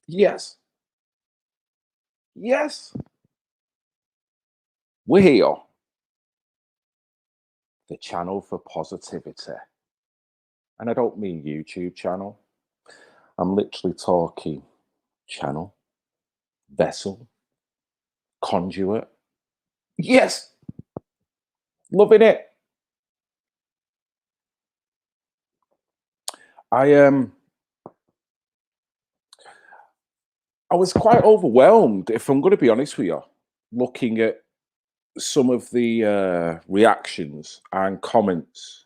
Yes. Yes. We're here, the channel for positivity. And I don't mean YouTube channel. I'm literally talking channel, vessel, conduit. Yes. Loving it. I I was quite overwhelmed, if I'm going to be honest with you, looking at some of the reactions and comments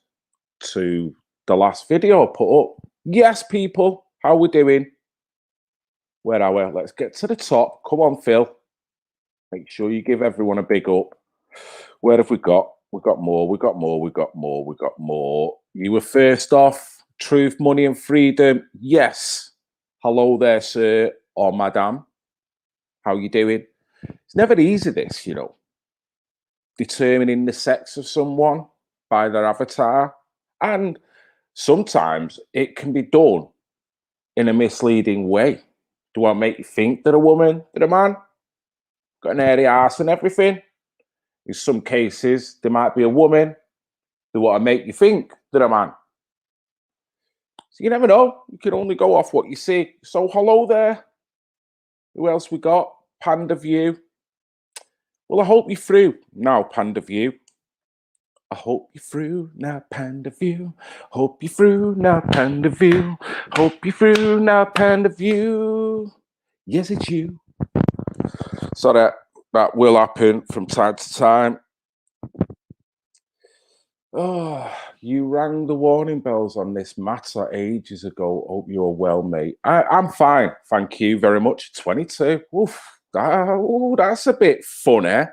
to the last video I put up. Yes, people, how we doing? Where are we? Let's get to the top. Come on, Phil. Make sure you give everyone a big up. Where have we got? We've got more. We've got more. We've got more. We've got more. You were first off. Truth, money, and freedom. Yes. Hello there, sir or madam. How you doing? It's never easy, this, determining the sex of someone by their avatar. And sometimes it can be done in a misleading way. Do I make you think they're a woman, they're a man? Got an hairy ass and everything. In some cases, there might be a woman. They want to make you think they're a man. So you never know. You can only go off what you see. So hello there. Who else we got? Panda View. Well, I hope you're through now, Panda View. I hope you're through now, Panda View. Hope you're through now, Panda View. Hope you're through now, Panda View. Yes, it's you. So that will happen from time to time. Oh, you rang the warning bells on this matter ages ago. Hope you're well, mate. I'm fine. Thank you very much. 22. Oof. That's a bit funny.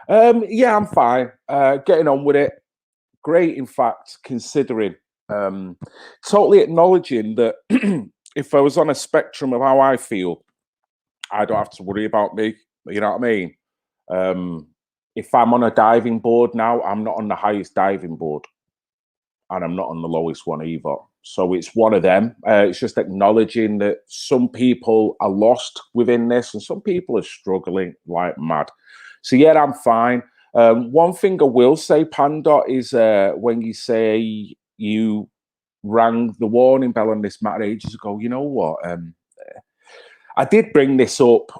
Yeah, I'm fine. Getting on with it. Great, in fact, considering. Totally acknowledging that if I was on a spectrum of how I feel, I don't have to worry about me. You know what I mean? If I'm on a diving board now, I'm not on the highest diving board, and I'm not on the lowest one either. So it's one of them. It's just acknowledging that some people are lost within this and some people are struggling like mad. So yeah, I'm fine. One thing I will say, Panda, is when you say you rang the warning bell on this matter ages ago, you know what? I did bring this up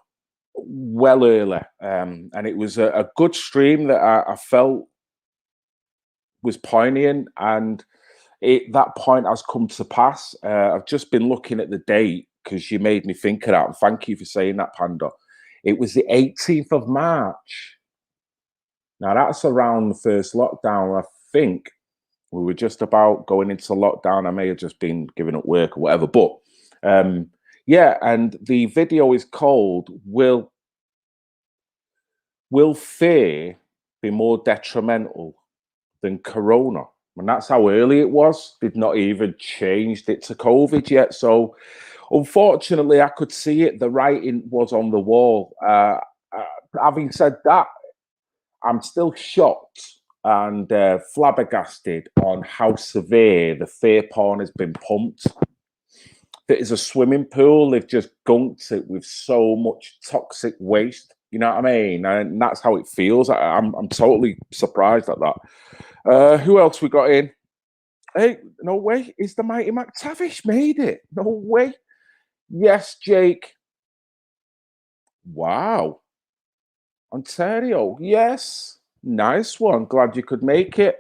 well earlier, and it was a good stream that I felt was poignant, and that point has come to pass. I've just been looking at the date because you made me think of that, and thank you for saying that, Panda. It was the 18th of March. Now, that's around the first lockdown. I think we were just about going into lockdown. I may have just been giving up work or whatever, but yeah, and the video is called Will Fear Be More Detrimental Than Corona? And that's how early it was. They'd not even changed it to COVID yet. So unfortunately, I could see it. The writing was on the wall. Having said that, I'm still shocked and flabbergasted on how severe the fear porn has been pumped. That is a swimming pool. They've just gunked it with so much toxic waste. You know what I mean? And that's how it feels. I'm totally surprised at that. Who else we got in? Hey, no way. Is the Mighty McTavish made it? No way. Yes, Jake. Wow. Ontario. Yes. Nice one. Glad you could make it.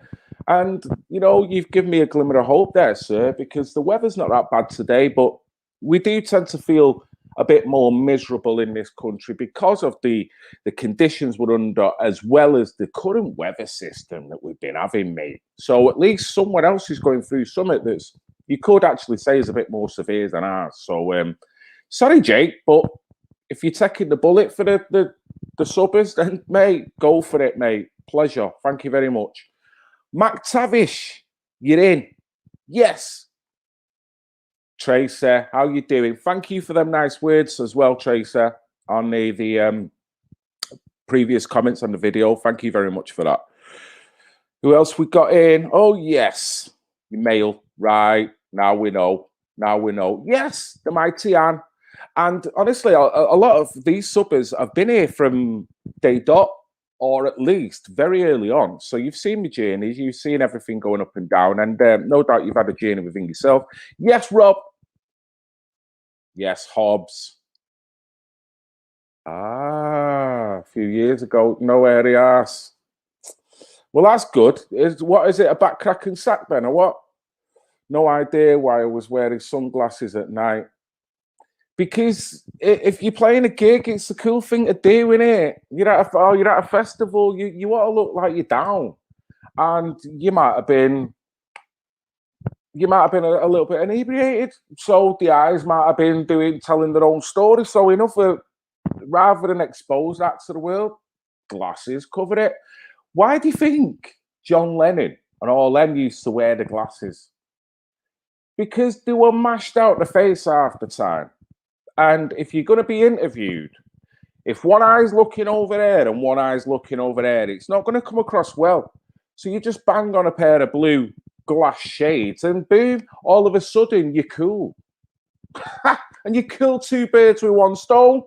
And, you've given me a glimmer of hope there, sir, because the weather's not that bad today, but we do tend to feel a bit more miserable in this country because of the conditions we're under, as well as the current weather system that we've been having, mate. So at least someone else is going through something that's, you could actually say, is a bit more severe than ours. So sorry, Jake, but if you're taking the bullet for the subbers, then mate, go for it, mate. Pleasure. Thank you very much. McTavish, you're in. Yes. Tracer, how you doing? Thank you for them nice words as well, Tracer, on the previous comments on the video. Thank you very much for that. Who else we got in? Oh, yes. Your mail. Right. Now we know. Now we know. Yes, the mighty Anne. And honestly, a lot of these subbers have been here from day dot, or at least very early on. So you've seen my journeys, you've seen everything going up and down, and no doubt you've had a journey within yourself. Yes, Rob. Yes, Hobbs. A few years ago, no areas. Well, that's good. What is it? A back cracking sack then, or what? No idea why I was wearing sunglasses at night. Because if you're playing a gig, it's a cool thing to do, innit? You're at a festival. You want to look like you're down, and you might have been a little bit inebriated. So the eyes might have been telling their own story. So enough of, rather than expose that to the world, glasses cover it. Why do you think John Lennon and all them used to wear the glasses? Because they were mashed out the face half the time. And if you're going to be interviewed, if one eye's looking over there and one eye's looking over there, it's not going to come across well. So you just bang on a pair of blue glass shades and boom, all of a sudden you're cool. And you kill two birds with one stone.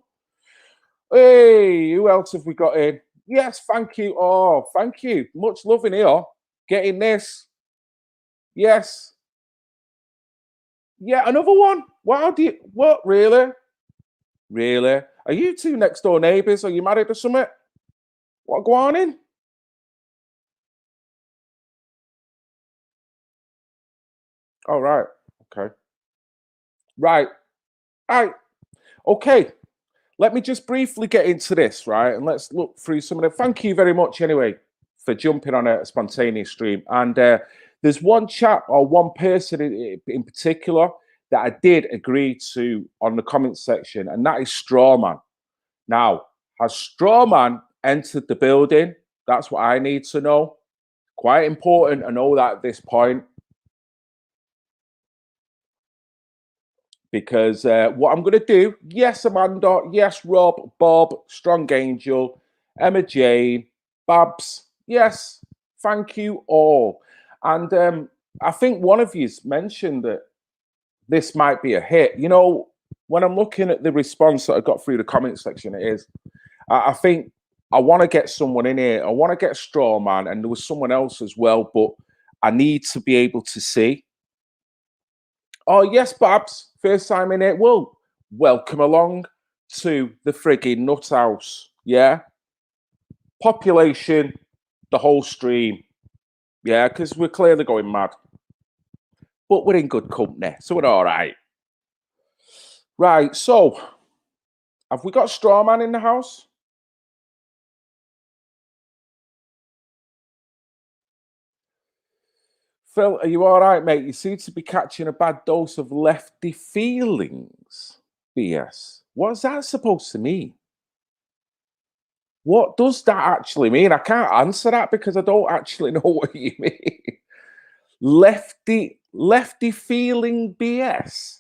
Hey, who else have we got in? Yes, thank you. Oh, thank you. Much love in here. Getting this. Yes. Yeah, another one. What, really? Really? Are you two next door neighbours? Are you married or something? What, go on in? Oh, right. Okay. Right. Right. Okay. Let me just briefly get into this, right? And let's look through some of the. Thank you very much, anyway, for jumping on a spontaneous stream. And there's one chap or one person in particular that I did agree to on the comment section, and that is Strawman. Now, has Strawman entered the building? That's what I need to know. Quite important to know that at this point. Because what I'm going to do, yes, Amanda, yes, Rob, Bob, Strong Angel, Emma Jane, Babs, yes, thank you all. And I think one of you mentioned that this might be a hit. You know, when I'm looking at the response that I got through the comment section, it is, I think I want to get someone in here. I want to get Strawman, and there was someone else as well, but I need to be able to see. Oh, yes, Babs. First time in it. Well, welcome along to the frigging nut house. Yeah. Population, the whole stream. Yeah, because we're clearly going mad. But we're in good company, so we're all right. Right, so have we got Strawman in the house? Phil, are you all right, mate? You seem to be catching a bad dose of lefty feelings. BS. What's that supposed to mean? What does that actually mean? I can't answer that because I don't actually know what you mean. Lefty feeling BS.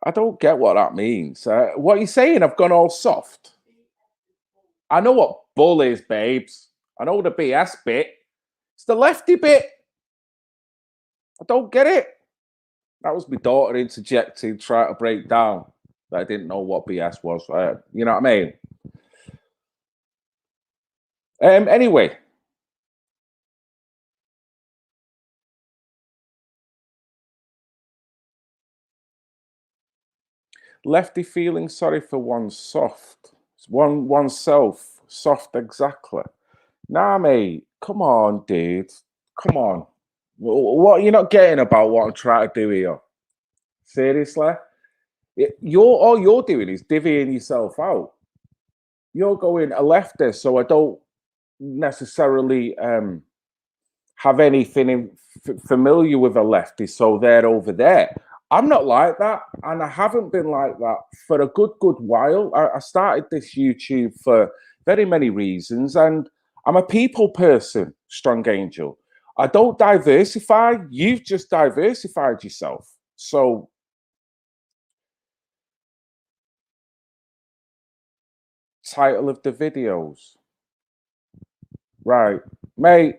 I don't get what that means. What are you saying? I've gone all soft. I know what bull is, babes. I know the BS bit. It's the lefty bit. I don't get it. That was my daughter interjecting, trying to break down. I didn't know what BS was. You know what I mean? Anyway. Lefty feeling sorry for one's soft. Oneself. Soft exactly. Nah, mate. Come on, dude. Come on. What are you not getting about what I'm trying to do here? Seriously? You're all you're doing is divvying yourself out. You're going a leftist, so I don't necessarily have anything familiar with a leftist, so they're over there. I'm not like that, and I haven't been like that for a good while. I started this YouTube for very many reasons, and I'm a people person, Strong Angel. I don't diversify. You've just diversified yourself. So, title of the videos, right, mate?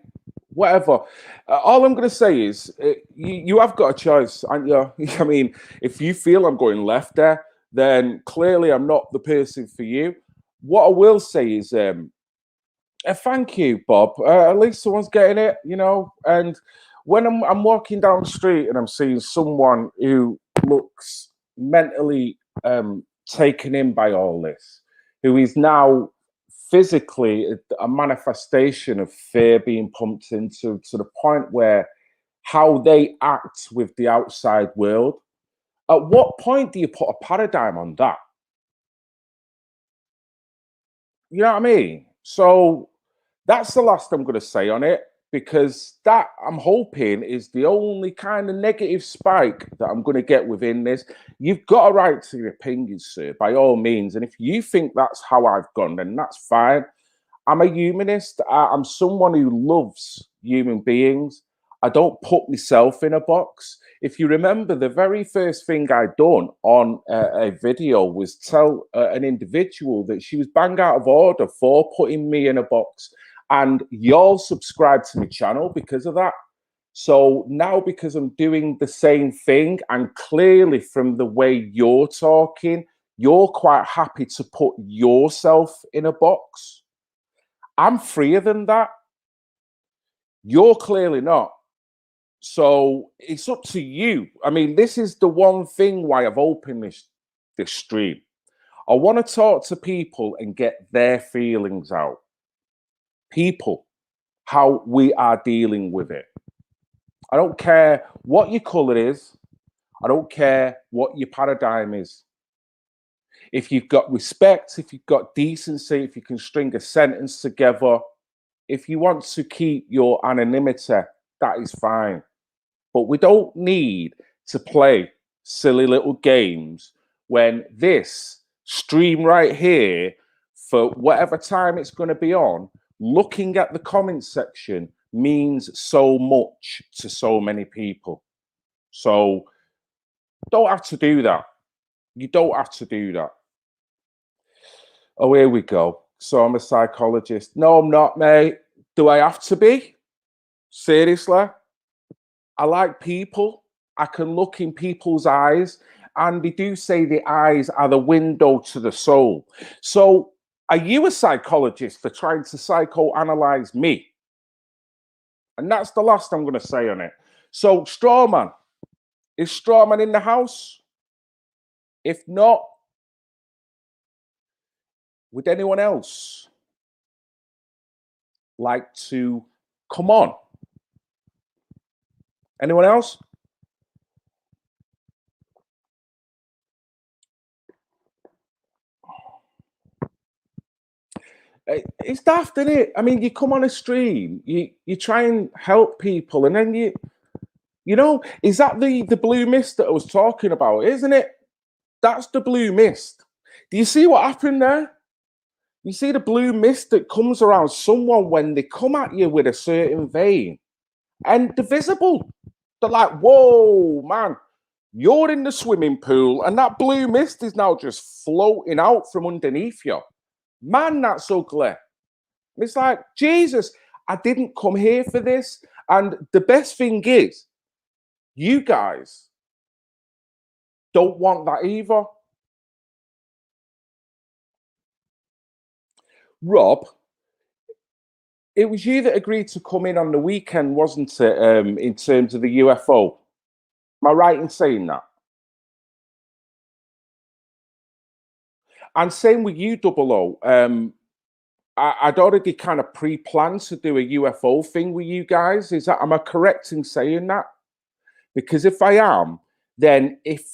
whatever. All I'm going to say is you have got a choice, aren't you? I mean, if you feel I'm going left there, then clearly I'm not the person for you. What I will say is, thank you, Bob. At least someone's getting it, you know. And when I'm walking down the street and I'm seeing someone who looks mentally taken in by all this, who is now physically a manifestation of fear being pumped into to the point where how they act with the outside world. At what point do you put a paradigm on that? You know what I mean? So that's the last I'm going to say on it, because that I'm hoping is the only kind of negative spike that I'm going to get within this. You've got a right to your opinion, sir, by all means. And if you think that's how I've gone, then that's fine. I'm a humanist. I'm someone who loves human beings. I don't put myself in a box. If you remember, the very first thing I done on a video was tell an individual that she was bang out of order for putting me in a box. And y'all subscribe to my channel because of that. So now, because I'm doing the same thing, and clearly from the way you're talking, you're quite happy to put yourself in a box. I'm freer than that. You're clearly not. So it's up to you. I mean, this is the one thing why I've opened this stream. I want to talk to people and get their feelings out. People, how we are dealing with it. I don't care what your color is. I don't care what your paradigm is. If you've got respect, if you've got decency, if you can string a sentence together, if you want to keep your anonymity, that is fine. But we don't need to play silly little games when this stream right here, for whatever time it's going to be on, looking at the comment section means so much to so many people. So don't have to do that. You don't have to do that. Oh, here we go. So I'm a psychologist. No, I'm not, mate. Do I have to be? Seriously? I like people. I can look in people's eyes, and they do say the eyes are the window to the soul. So are you a psychologist for trying to psychoanalyze me? And that's the last I'm going to say on it. So Strawman, is Strawman in the house? If not, would anyone else like to come on? Anyone else? It's daft, isn't it? I mean, you come on a stream, you try and help people, and then you know, is that the blue mist that I was talking about, isn't it? That's the blue mist. Do you see what happened there? You see the blue mist that comes around someone when they come at you with a certain vein, and they're visible. They're like, whoa, man, you're in the swimming pool, and that blue mist is now just floating out from underneath you. Man, that's ugly. It's like, Jesus, I didn't come here for this. And the best thing is, you guys don't want that either. Rob, it was you that agreed to come in on the weekend, wasn't it? In terms of the UFO. Am I right in saying that? And same with you, Double O. I'd already kind of pre-planned to do a UFO thing with you guys. Am I correct in saying that? Because if I am, then if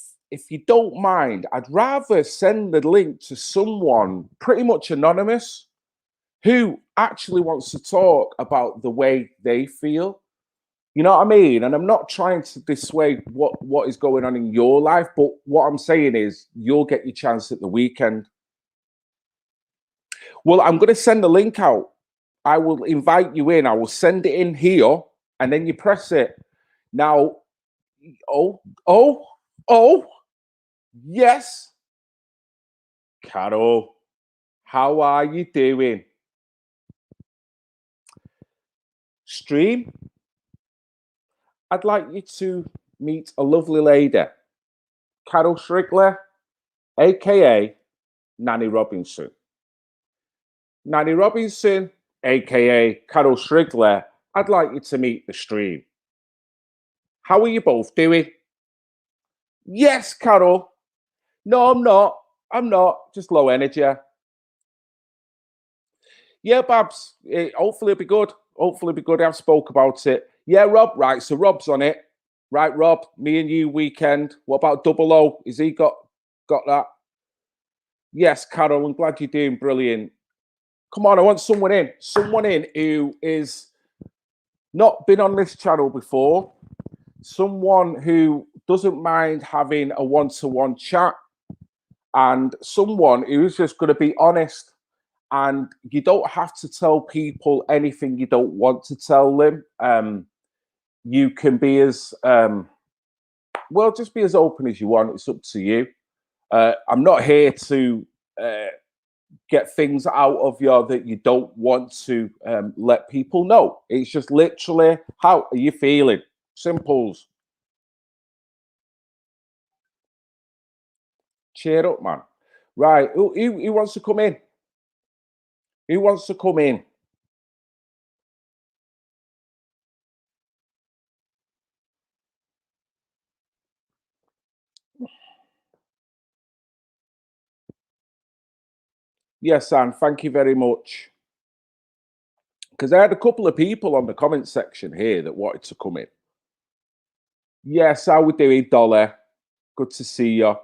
you don't mind, I'd rather send the link to someone pretty much anonymous who actually wants to talk about the way they feel. You know what I mean? And I'm not trying to dissuade what is going on in your life, but what I'm saying is you'll get your chance at the weekend. Well, I'm going to send the link out. I will invite you in. I will send it in here, and then you press it. Now, oh, yes. Carol, how are you doing? stream, I'd like you to meet a lovely lady, Carol Shrigler, aka Nanny Robinson. Nanny Robinson, aka Carol Shrigler, I'd like you to meet the stream. How are you both doing? Yes, Carol. No, I'm not. I'm not. Just low energy. Yeah, Babs. Hopefully it'll be good. Hopefully it'll be good. I've spoke about it. Yeah, Rob. Right. So Rob's on it. Right, Rob. Me and you weekend. What about Double O? Is he got that? Yes, Carol. I'm glad you're doing brilliant. Come on, I want someone in. Someone in who is not been on this channel before. Someone who doesn't mind having a one-to-one chat, and someone who's just going to be honest. And you don't have to tell people anything you don't want to tell them. You can be as well, just be as open as you want. It's up to you. I'm not here to get things out of you that you don't want to let people know. It's just literally, how are you feeling? Simples. Cheer up, man. Right, who wants to come in? Who wants to come in? Yes, Anne, thank you very much. Because I had a couple of people on the comment section here that wanted to come in. Yes, how we doing, Dolly? Good to see you.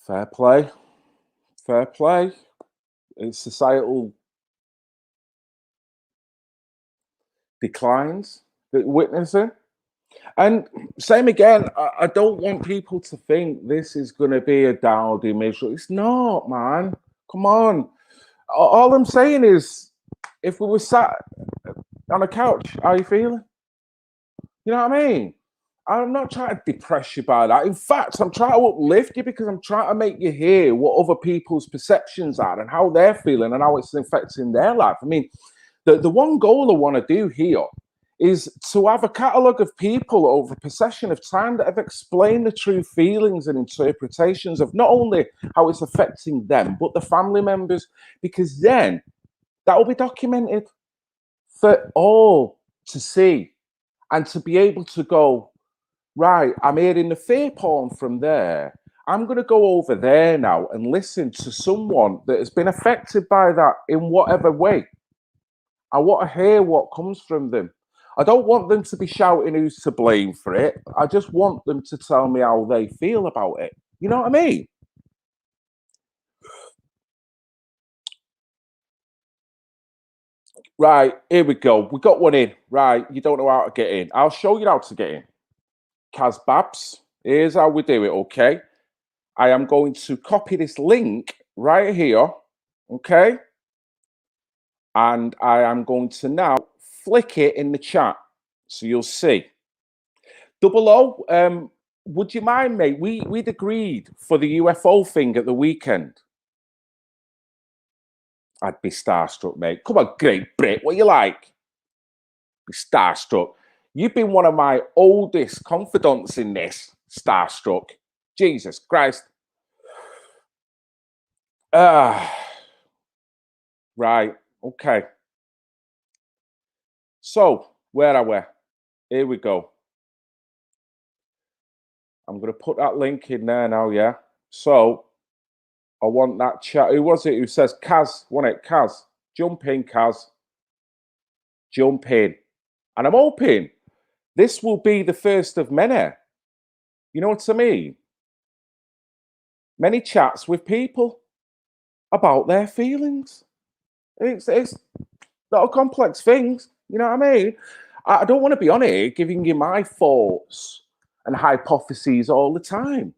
Fair play. Fair play. It's societal declines that we're witnessing. And same again, I don't want people to think this is going to be a dowdy miserable. It's not, man. Come on. All I'm saying is, if we were sat on a couch, how are you feeling? You know what I mean? I'm not trying to depress you by that. In fact, I'm trying to uplift you because I'm trying to make you hear what other people's perceptions are and how they're feeling and how it's affecting their life. I mean, the one goal I want to do here is to have a catalogue of people over a possession of time that have explained the true feelings and interpretations of not only how it's affecting them, but the family members, because then that will be documented for all to see and to be able to go, right, I'm hearing the fear porn from there. I'm going to go over there now and listen to someone that has been affected by that in whatever way. I want to hear what comes from them. I don't want them to be shouting who's to blame for it. I just want them to tell me how they feel about it. You know what I mean? Right, here we go. We got one in. Right, you don't know how to get in. I'll show you how to get in. Kaz Babs, here's how we do it, okay? I am going to copy this link right here, okay? And I am going to now flick it in the chat so you'll see. Double O, would you mind, mate? We'd agreed for the UFO thing at the weekend. I'd be starstruck, mate. Come on, Great Brit, what you like? Be starstruck. You've been one of my oldest confidants in this, starstruck. Jesus Christ. Right, okay. So, where are we? Here we go. I'm going to put that link in there now, yeah? So, I want that chat. Who was it who says Kaz? Wasn't it? Kaz. Jump in, Kaz. Jump in. And I'm hoping this will be the first of many. You know what I mean? Many chats with people about their feelings. It's not a complex things. You know what I mean? I don't want to be on here giving you my thoughts and hypotheses all the time.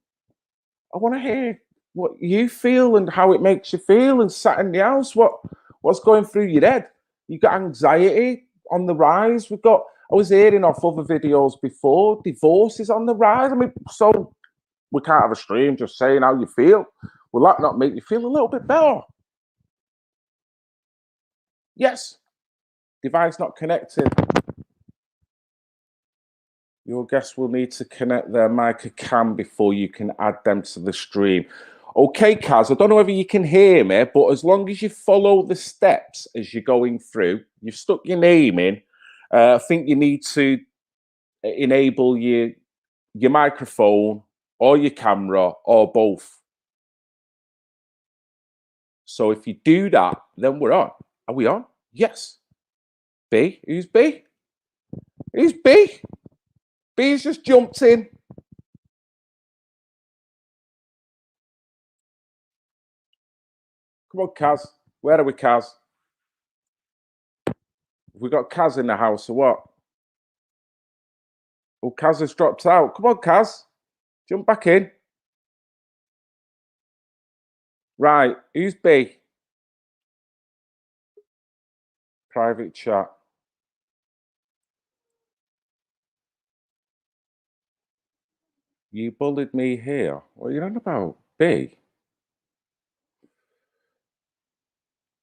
I want to hear what you feel and how it makes you feel, and sat in the house, what's going through your head. You got anxiety, on the rise. I was hearing off other videos before, divorce is on the rise. I mean, so we can't have a stream just saying how you feel. Will that not make you feel a little bit better? Yes. Device not connected. Your guests will need to connect their mic or cam before you can add them to the stream. Okay, Kaz, I don't know whether you can hear me, but as long as you follow the steps as you're going through, you've stuck your name in. I think you need to enable your microphone or your camera or both. So if you do that, then we're on. Are we on? Yes. B? Who's B? Who's B? B's just jumped in. Come on, Kaz. Where are we, Kaz? Have we got Kaz in the house or what? Oh, Kaz has dropped out. Come on, Kaz. Jump back in. Right. Who's B? Private chat. You bullied me here. What are you on about? B?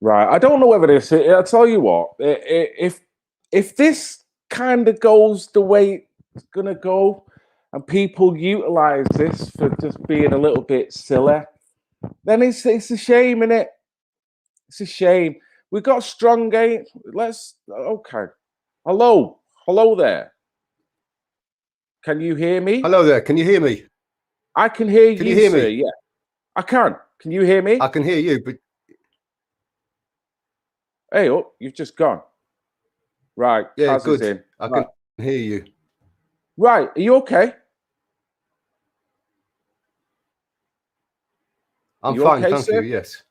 Right. I don't know whether this. I'll tell you what. If this kind of goes the way it's gonna go, and people utilize this for just being a little bit silly, then it's a shame, isn't it? It's a shame. We've got strong game. Okay. Hello there. Can you hear me? Hello there. Can you hear me? I can hear you. Can you hear sir. me? Yeah, I can. Can you hear me? I can hear you, but hey, oh, you've just gone. Right. Yeah, Kaz good. is in. I can hear you. Right. Are you okay? I'm fine, okay, thank sir? you. Yes.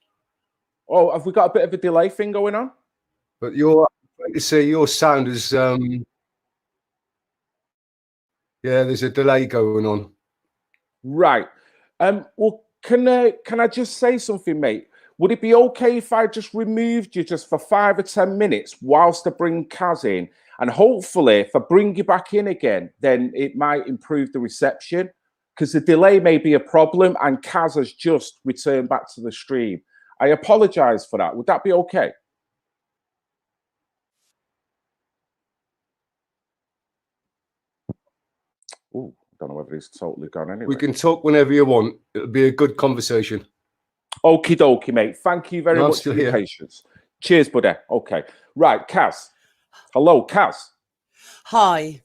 Oh, have we got a bit of a delay thing going on? But your sound is yeah, there's a delay going on. Right. Well, can I just say something, mate? Would it be okay if I just removed you just for 5 or 10 minutes whilst I bring Kaz in? And hopefully, if I bring you back in again, then it might improve the reception, because the delay may be a problem and Kaz has just returned back to the stream. I apologize for that. Would that be okay? Oh, I don't know whether he's totally gone anyway. We can talk whenever you want. It'll be a good conversation. Okie dokie, mate. Thank you very much for your patience. Cheers, buddy. Okay. Right, Kaz. Hello, Kaz. Hi.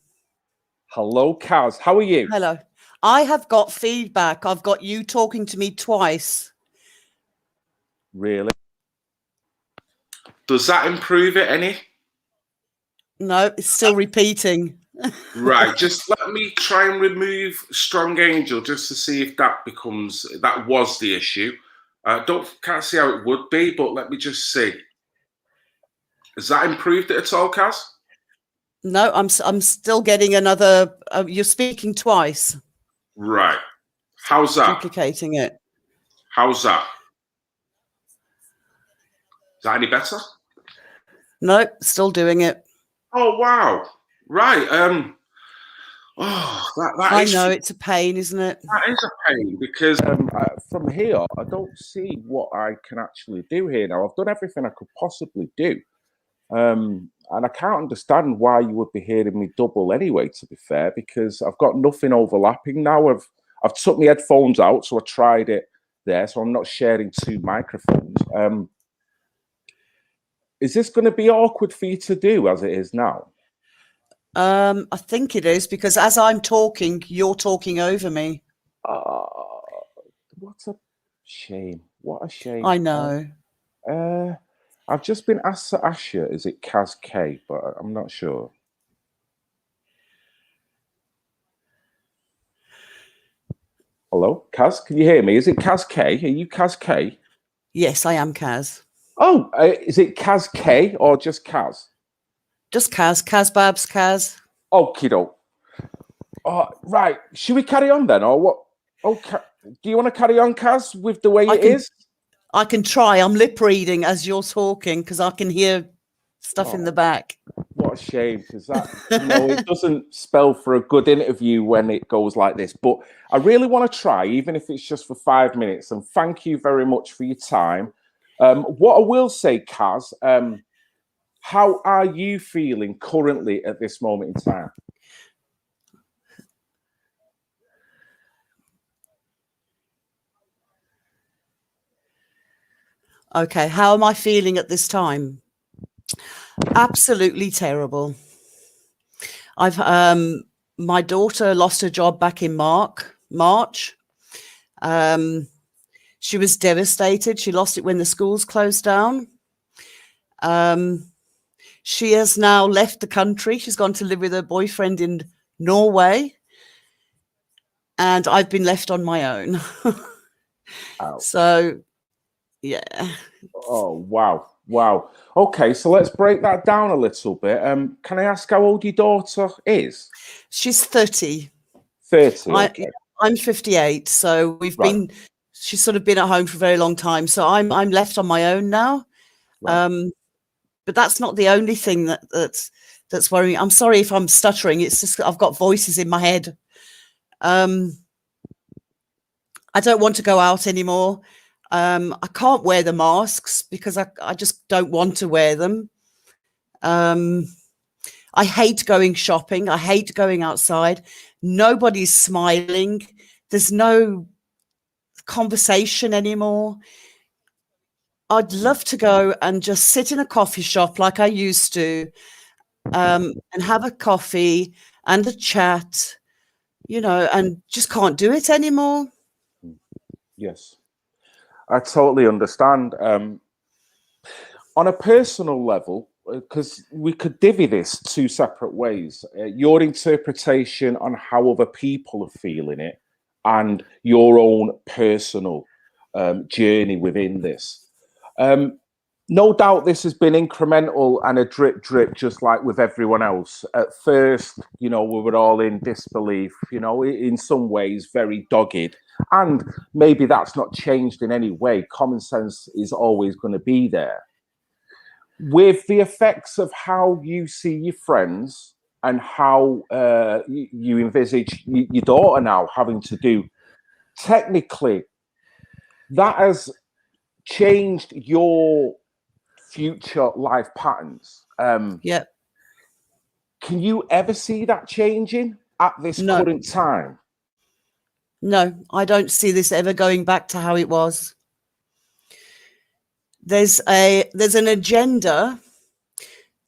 Hello, Kaz. How are you? Hello. I have got feedback. I've got you talking to me twice. Really? Does that improve it any? No, it's still repeating. Right. Just let me try and remove Strong Angel just to see if that was the issue. Can't see how it would be, but let me just see. Has that improved it at all, Kaz? No, I'm still getting another. You're speaking twice. Right. How's that? Duplicating it. How's that? Is that any better? No, still doing it. Oh wow! Right. Oh, that I know it's a pain, isn't it? That is a pain because from here I don't see what I can actually do here now. I've done everything I could possibly do, and I can't understand why you would be hearing me double anyway. To be fair, because I've got nothing overlapping now. I've took my headphones out, so I tried it there, so I'm not sharing two microphones. Is this going to be awkward for you to do as it is now? I think it is, because as I'm talking, you're talking over me. What a shame. What a shame. I know. I've just been asked to ask you, is it Kaz K? But I'm not sure. Hello, Kaz, can you hear me? Is it Kaz K? Are you Kaz K? Yes, I am Kaz. Oh, is it Kaz K or just Kaz? Just Kaz. Kaz Babs, Kaz. Okie doke. Right. Should we carry on then, or what? Okay. Do you want to carry on, Kaz, with the way it is? I can try. I'm lip reading as you're talking because I can hear stuff in the back. What a shame, because that, it doesn't spell for a good interview when it goes like this. But I really want to try, even if it's just for 5 minutes. And thank you very much for your time. What I will say, Kaz, how are you feeling currently at this moment in time? Okay, how am I feeling at this time? Absolutely terrible. I've my daughter lost her job back in March. She was devastated. She lost it when the schools closed down. She has now left the country. She's gone to live with her boyfriend in Norway. And I've been left on my own. So, yeah. Oh, wow. Wow. Okay, so let's break that down a little bit. Can I ask how old your daughter is? She's 30. 30. Okay. I'm 58. So she's sort of been at home for a very long time. So I'm left on my own now. Right. But that's not the only thing that's worrying. I'm sorry if I'm stuttering. It's just I've got voices in my head. I don't want to go out anymore. I can't wear the masks because I just don't want to wear them. I hate going shopping. I hate going outside. Nobody's smiling. There's no conversation anymore. I'd love to go and just sit in a coffee shop like I used to, and have a coffee and a chat, and just can't do it anymore. Yes, I totally understand. On a personal level, because we could divvy this two separate ways, your interpretation on how other people are feeling it and your own personal journey within this. No doubt this has been incremental and a drip, just like with everyone else. At first, we were all in disbelief, in some ways very dogged. And maybe that's not changed in any way. Common sense is always going to be there. With the effects of how you see your friends and how you envisage your daughter now having to do, technically, that has changed your future life patterns. Yeah. Can you ever see that changing at this current time? No, I don't see this ever going back to how it was. There's an agenda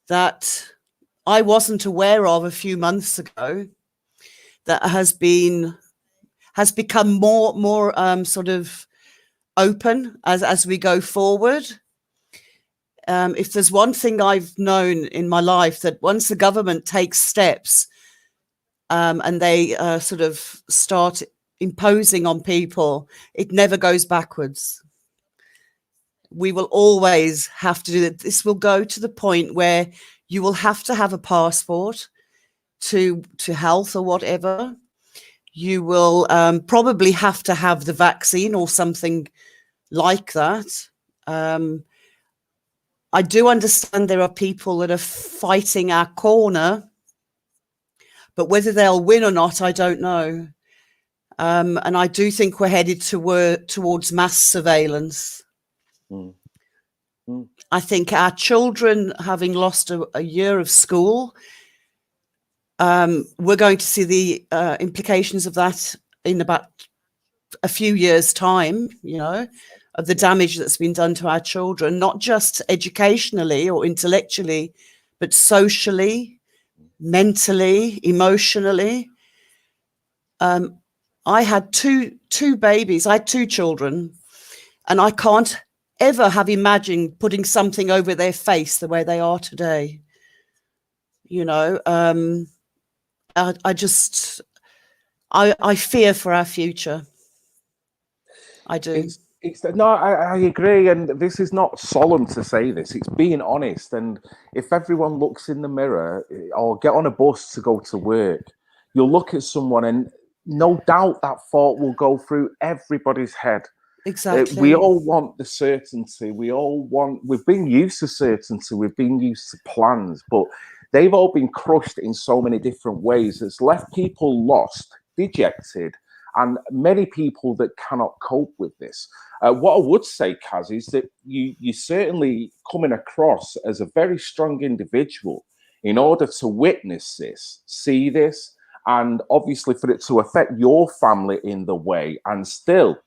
that I wasn't aware of a few months ago that has become more sort of open as we go forward. If there's one thing I've known in my life, that once the government takes steps and they sort of start imposing on people, it never goes backwards. We will always have to do that. This will go to the point where you will have to have a passport to health or whatever. You will probably have to have the vaccine or something like that. I do understand there are people that are fighting our corner, but whether they'll win or not, I don't know. And I do think we're headed towards mass surveillance. I think our children, having lost a year of school, we're going to see the implications of that in about a few years' time, of the damage that's been done to our children, not just educationally or intellectually, but socially, mentally, emotionally. I had two babies. I had two children, and I can't ever have imagined putting something over their face the way they are today. I fear for our future. I do. I agree, and this is not solemn to say this. It's being honest, and if everyone looks in the mirror or get on a bus to go to work, you'll look at someone, and no doubt that thought will go through everybody's head. Exactly. We all want the certainty. We've been used to certainty. We've been used to plans, but they've all been crushed in so many different ways. It's left people lost, dejected, and many people that cannot cope with this. What I would say, Kaz, is that you certainly coming across as a very strong individual in order to witness this, see this, and obviously for it to affect your family in the way and still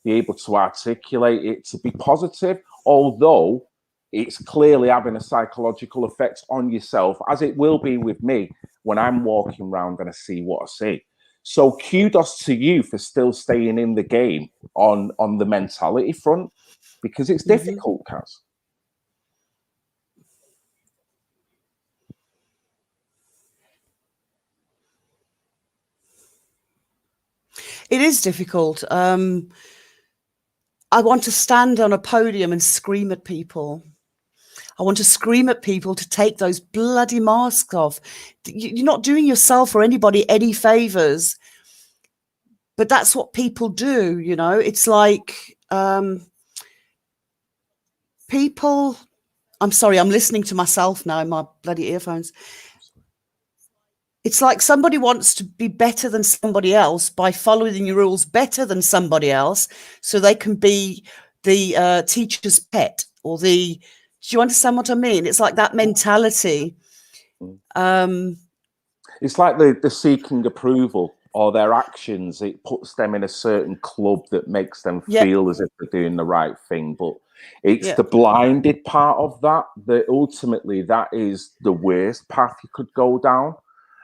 be able to articulate it to be positive, although it's clearly having a psychological effect on yourself, as it will be with me when I'm walking around and I see what I see. So kudos to you for still staying in the game on the mentality front, because it's difficult, Kaz. It is difficult. I want to stand on a podium and scream at people. I want to scream at people to take those bloody masks off. You're not doing yourself or anybody any favors, but that's what people do. You know, it's like people. I'm sorry, I'm listening to myself now in my bloody earphones. It's like somebody wants to be better than somebody else by following the rules better than somebody else so they can be the teacher's pet or the, do you understand what I mean? It's like that mentality. It's like the seeking approval or their actions. It puts them in a certain club that makes them feel as if they're doing the right thing. But it's the blinded part of that ultimately that is the worst path you could go down.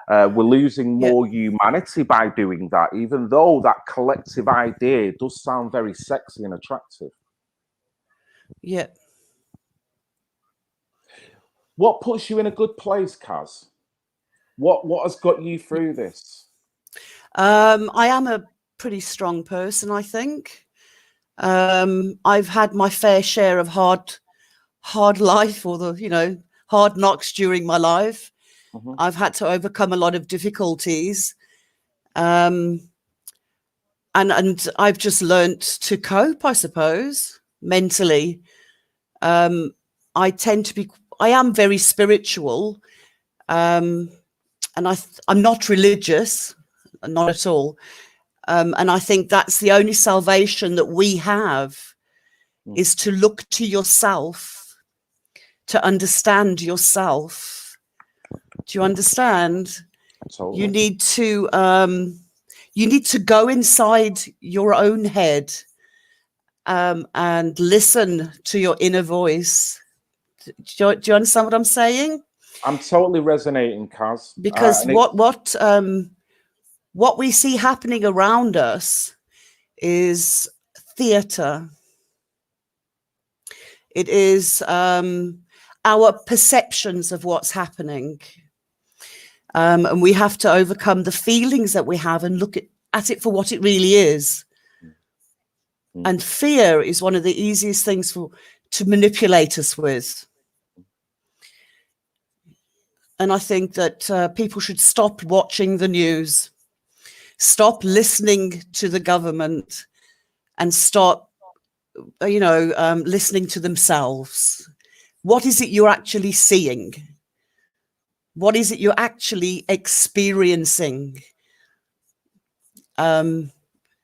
We're losing more humanity by doing that, even though that collective idea does sound very sexy and attractive. Yeah. What puts you in a good place, Kaz? What has got you through this? I am a pretty strong person, I think. I've had my fair share of hard life, or the hard knocks during my life. I've had to overcome a lot of difficulties, and I've just learnt to cope, I suppose, mentally. I am very spiritual, and I'm not religious, not at all. And I think that's the only salvation that we have is to look to yourself, to understand yourself. Do you understand? Totally. You need to go inside your own head and listen to your inner voice. Do you understand what I'm saying? I'm totally resonating, Kaz. Because what we see happening around us is theatre. It is our perceptions of what's happening. And we have to overcome the feelings that we have and look at it for what it really is. And fear is one of the easiest things to manipulate us with. And I think that people should stop watching the news, stop listening to the government, and start, listening to themselves. What is it you're actually seeing? What is it you're actually experiencing? Not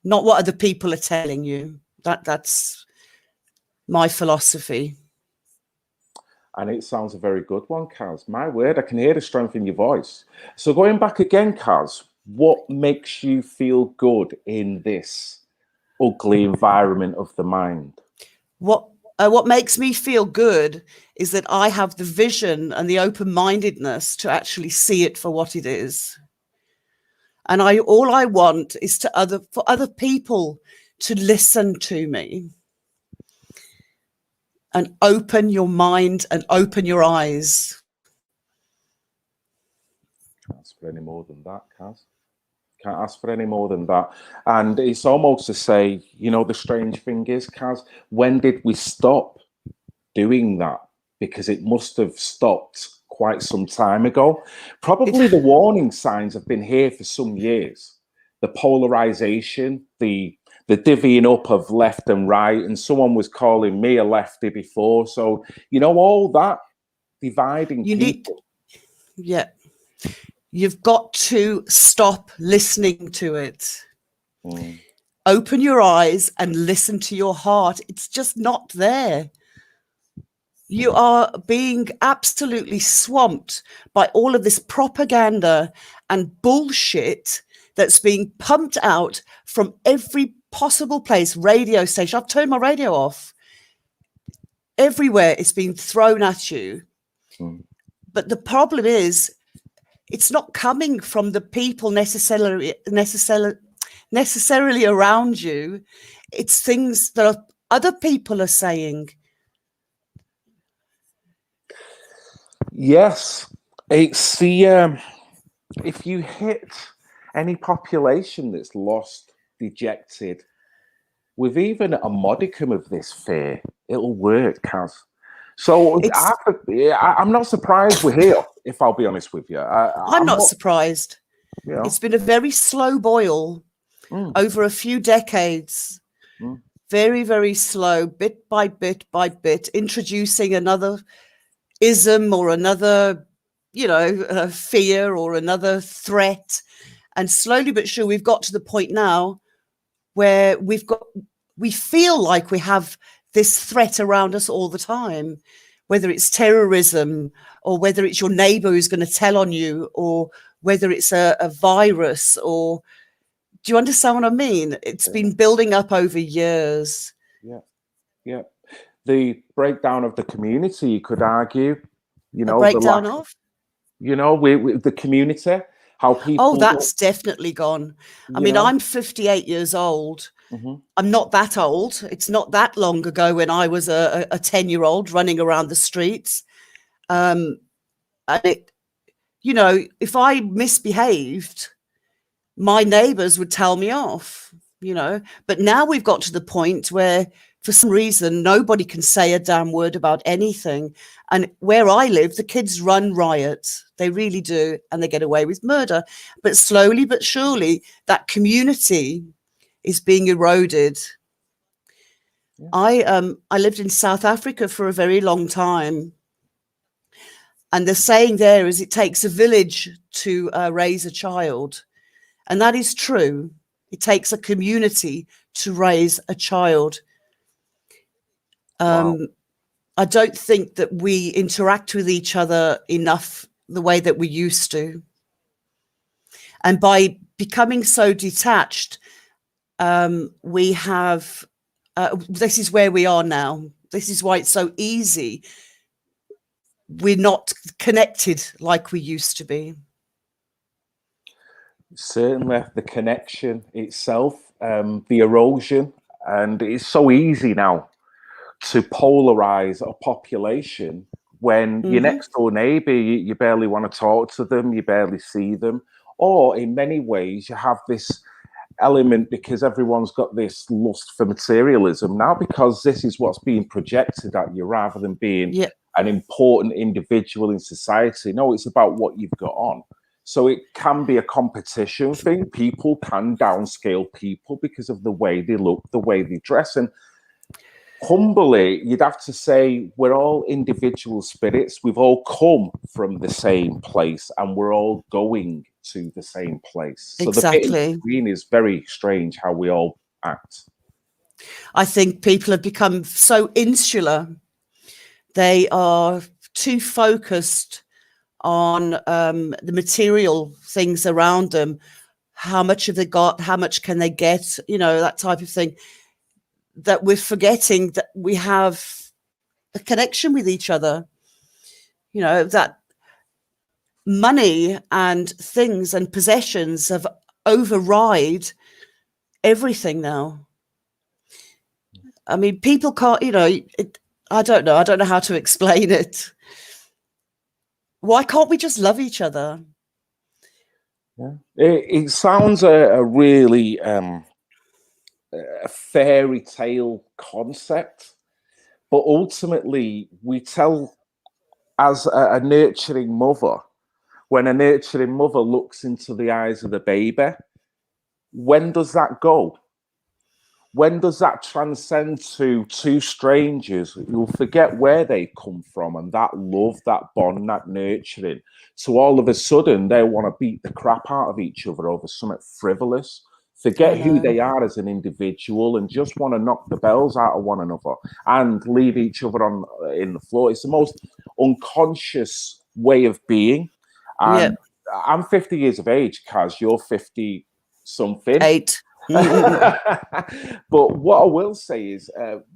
what other people are telling you. That's my philosophy. And it sounds a very good one, Kaz. My word, I can hear the strength in your voice. So going back again, Kaz, what makes you feel good in this ugly environment of the mind? What makes me feel good is that I have the vision and the open-mindedness to actually see it for what it is. And all I want is for other people to listen to me and open your mind and open your eyes. Can't ask for any more than that, Kaz. Can't ask for any more than that. And it's almost to say, the strange thing is, Kaz, when did we stop doing that? Because it must have stopped quite some time ago. Probably the warning signs have been here for some years. The polarization, the divvying up of left and right, and someone was calling me a lefty before. So, all that dividing people. Yeah. You've got to stop listening to it. Mm. Open your eyes and listen to your heart. It's just not there. You are being absolutely swamped by all of this propaganda and bullshit that's being pumped out from every possible place, radio station. I've turned my radio off. Everywhere it's being thrown at you. Mm. But the problem is, it's not coming from the people necessarily around you. It's things that other people are saying. Yes, it's the if you hit any population that's lost, dejected, with even a modicum of this fear, it'll work, Kaz. So I'm not surprised we're here, if I'll be honest with you. I'm not surprised. You know. It's been a very slow boil over a few decades. Very, very slow, bit by bit by bit, introducing another ism or another, fear or another threat. And slowly but sure, we've got to the point now where we feel like we have this threat around us all the time, whether it's terrorism or whether it's your neighbor who's going to tell on you, or whether it's a virus, or do you understand what I mean? It's been building up over years. Yeah. The breakdown of the community, you could argue, The breakdown of? With the community, how people... Oh, that's definitely gone. I mean, I'm 58 years old. I'm not that old. It's not that long ago when I was a 10-year-old running around the streets. And if I misbehaved, my neighbors would tell me off, But now we've got to the point where, for some reason, nobody can say a damn word about anything. And where I live, the kids run riots. They really do. And they get away with murder. But slowly but surely, that community is being eroded. I lived in South Africa for a very long time. And the saying there is, it takes a village to raise a child. And that is true. It takes a community to raise a child. Wow. I don't think that we interact with each other enough the way that we used to. And by becoming so detached, we have, this is where we are now. This is why it's so easy. We're not connected like we used to be. Certainly, the connection itself, the erosion, and it's so easy now to polarize a population when your next door neighbor, you barely want to talk to them, you barely see them, or in many ways you have this element because everyone's got this lust for materialism now, because this is what's being projected at you rather than being an important individual in society. No, it's about what you've got on. So it can be a competition thing. People can downscale people because of the way they look, the way they dress. And humbly, you'd have to say we're all individual spirits. We've all come from the same place and we're all going to the same place. So exactly. The bit in between is very strange how we all act. I think people have become so insular. They are too focused on the material things around them. How much have they got? How much can they get? That type of thing. That we're forgetting that we have a connection with each other. That money and things and possessions have override everything now. I mean, people can't, I don't know. I don't know how to explain it. Why can't we just love each other? Yeah, it sounds a really a fairy tale concept, but ultimately we tell as a nurturing mother, when a nurturing mother looks into the eyes of the baby, when does that go? when does that transcend to two strangers? You'll forget where they come from and that love, that bond, that nurturing. So all of a sudden, they want to beat the crap out of each other over something frivolous. Forget who know. they are as an individual and just want to knock the bells out of one another and leave each other on in the floor. It's the most unconscious way of being. And I'm 50 years of age, Kaz. You're 50 something. 8. But what I will say is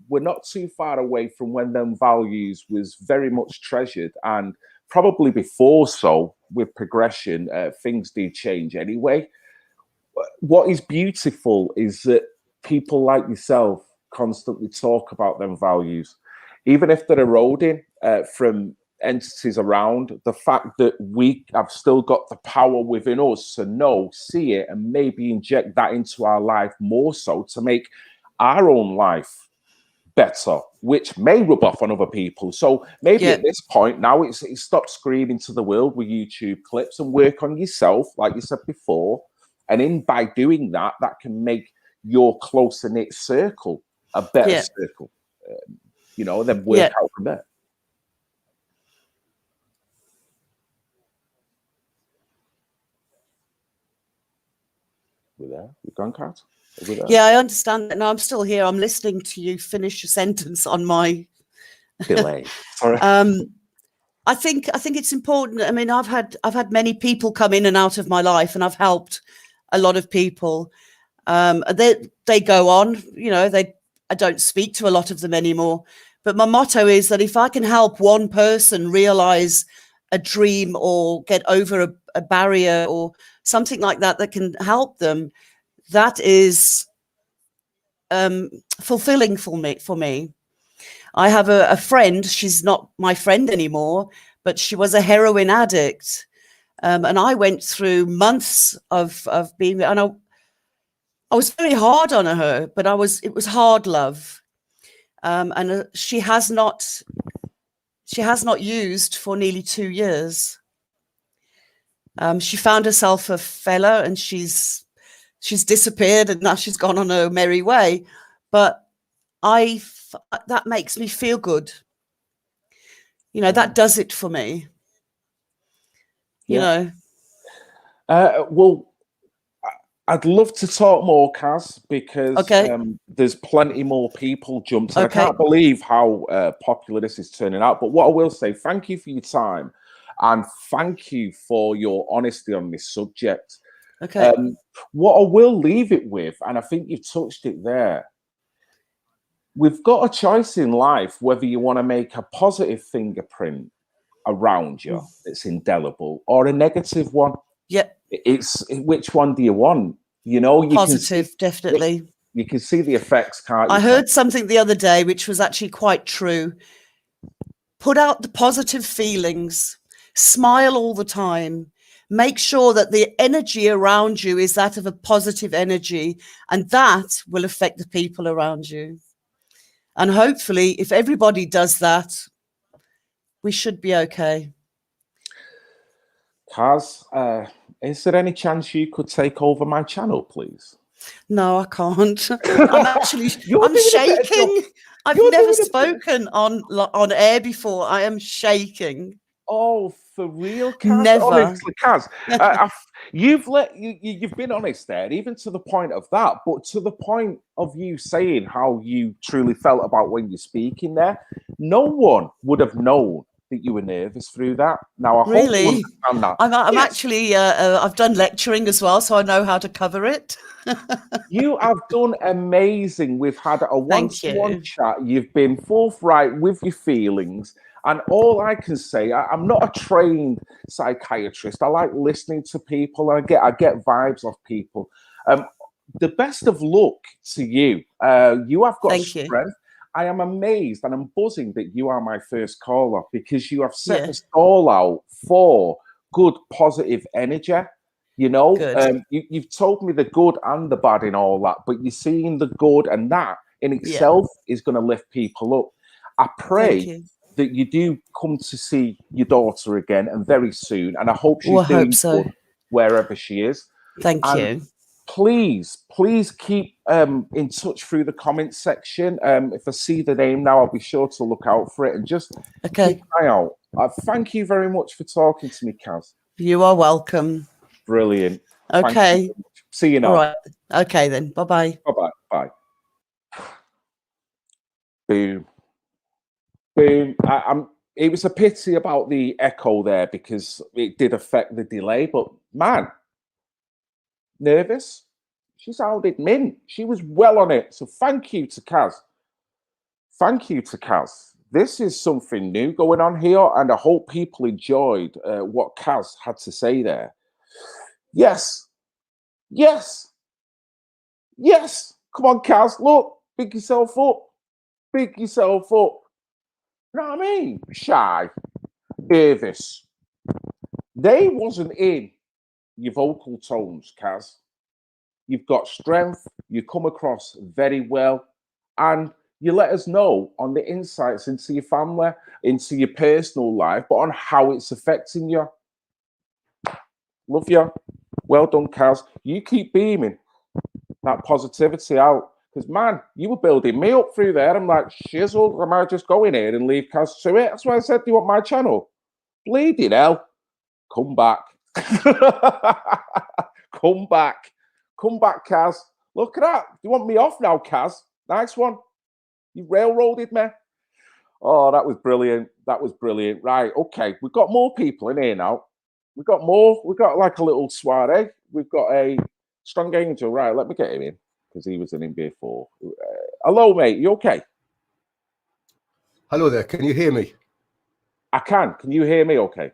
we're not too far away from when them values was very much treasured, and probably before so with progression things do change anyway. What is beautiful is that people like yourself constantly talk about them values, even if they're eroding from entities around. The fact that we have still got the power within us to know, see it, and maybe inject that into our life more so to make our own life better, which may rub off on other people. So maybe at this point now it's stop screaming to the world with YouTube clips and work on yourself, like you said before. And by doing that, that can make your closer knit circle a better circle. Then work out from there. We're there. We've gone, Kat? Yeah, I understand that. No, I'm still here. I'm listening to you finish your sentence on my delay. Sorry. I think it's important. I mean, I've had many people come in and out of my life, and I've helped a lot of people. They go on, I don't speak to a lot of them anymore. But my motto is that if I can help one person realize a dream or get over a barrier or something like that can help them, that is fulfilling for me. I have a friend. She's not my friend anymore, but she was a heroin addict. And I went through months of being, and I was very hard on her, but it was hard love. And she has not used for nearly 2 years. She found herself a fella, and she's disappeared, and now she's gone on her merry way. But that makes me feel good. That does it for me. Well, I'd love to talk more, Kaz, because there's plenty more people jumped. I can't believe how popular this is turning out. But what I will say, thank you for your time, and thank you for your honesty on this subject. What I will leave it with, and I think you've touched it there, we've got a choice in life whether you want to make a positive fingerprint around you that's indelible or a negative one. It's which one do you want? Positive, definitely. You can see the effects, can't you? I heard something the other day which was actually quite true. Put out the positive feelings, smile all the time, make sure that the energy around you is that of a positive energy, and that will affect the people around you. And hopefully, if everybody does that, we should be okay. Kaz, is there any chance you could take over my channel, please? No, I can't. I'm shaking. I've never spoken on air before. I am shaking. Oh, for real, Kaz? Never. Honestly, Kaz, you've been honest there, even to the point of that, but to the point of you saying how you truly felt about when you're speaking there, no one would have known that you were nervous through that. Now, I hope you understand that. I'm actually, I've done lecturing as well, so I know how to cover it. You have done amazing. We've had a one-to-one chat. You've been forthright with your feelings. And all I can say, I'm not a trained psychiatrist. I like listening to people. I get vibes off people. The best of luck to you. You have got strength. I am amazed and I'm buzzing that you are my first caller, because you have set the stall out for good, positive energy. You've told me the good and the bad in all that, but you're seeing the good, and that in itself is going to lift people up. I pray that you do come to see your daughter again, and very soon. And I hope she's doing good wherever she is. Thank you. please keep in touch through the comments section. If I see the name now, I'll be sure to look out for it and just Okay. keep an eye out. Thank you very much for talking to me, Kaz. You are welcome. Brilliant. Thank you Okay. very much. See you now. All right. Okay then. Bye-bye. Bye-bye. Bye. Boom. Boom. It was a pity about the echo there because it did affect the delay, but man, nervous. She sounded mint. She was well on it. So thank you to Kaz. Thank you to Kaz. This is something new going on here, and I hope people enjoyed what Kaz had to say there. Yes. Yes. Yes. Come on, Kaz. Look, big yourself up. Big yourself up. You know what I mean? Shy. Nervous. They wasn't in your vocal tones, Kaz. You've got strength. You come across very well. And you let us know on the insights into your family, into your personal life, but on how it's affecting you. Love you. Well done, Kaz. You keep beaming that positivity out. Because, man, you were building me up through there. I'm like, shizzle, I might just go in here and leave Kaz to it. That's why I said, do you want my channel? Bleeding hell. Come back. Come back. Come back, Kaz. Look at that. You want me off now, Kaz? Nice one. You railroaded me. Oh, that was brilliant. That was brilliant. Right, okay. We've got more people in here now. We've got more. We've got like a little soiree. We've got a Strong Angel. Right, let me get him in because he was in before. Hello, mate. You okay? Hello there. Can you hear me? I can. Can you hear me okay?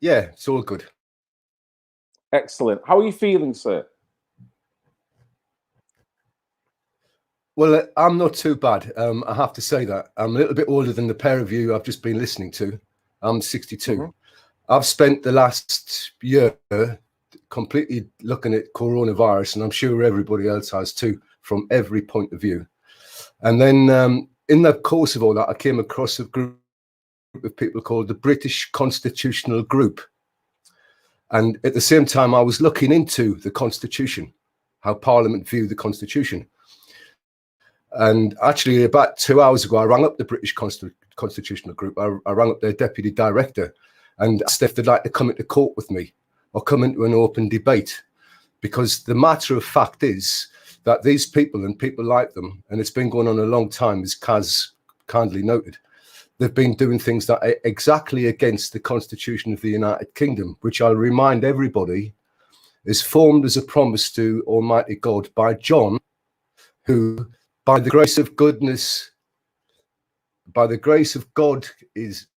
Yeah, it's all good. Excellent. How are you feeling, sir? Well, I'm not too bad. I have to say that. I'm a little bit older than the pair of you I've just been listening to. I'm 62. Mm-hmm. I've spent the last year completely looking at coronavirus, and I'm sure everybody else has too, from every point of view. And then in the course of all that, I came across a group of people called the British Constitutional Group. And at the same time, I was looking into the Constitution, how Parliament viewed the Constitution. And actually, about 2 hours ago, I rang up the British Constitutional Group. I rang up their deputy director and asked if they'd like to come into court with me or come into an open debate. Because the matter of fact is that these people and people like them, and it's been going on a long time, as Kaz kindly noted, they've been doing things that are exactly against the Constitution of the United Kingdom, which I'll remind everybody is formed as a promise to Almighty God by John, who, by the grace of goodness, by the grace of God, is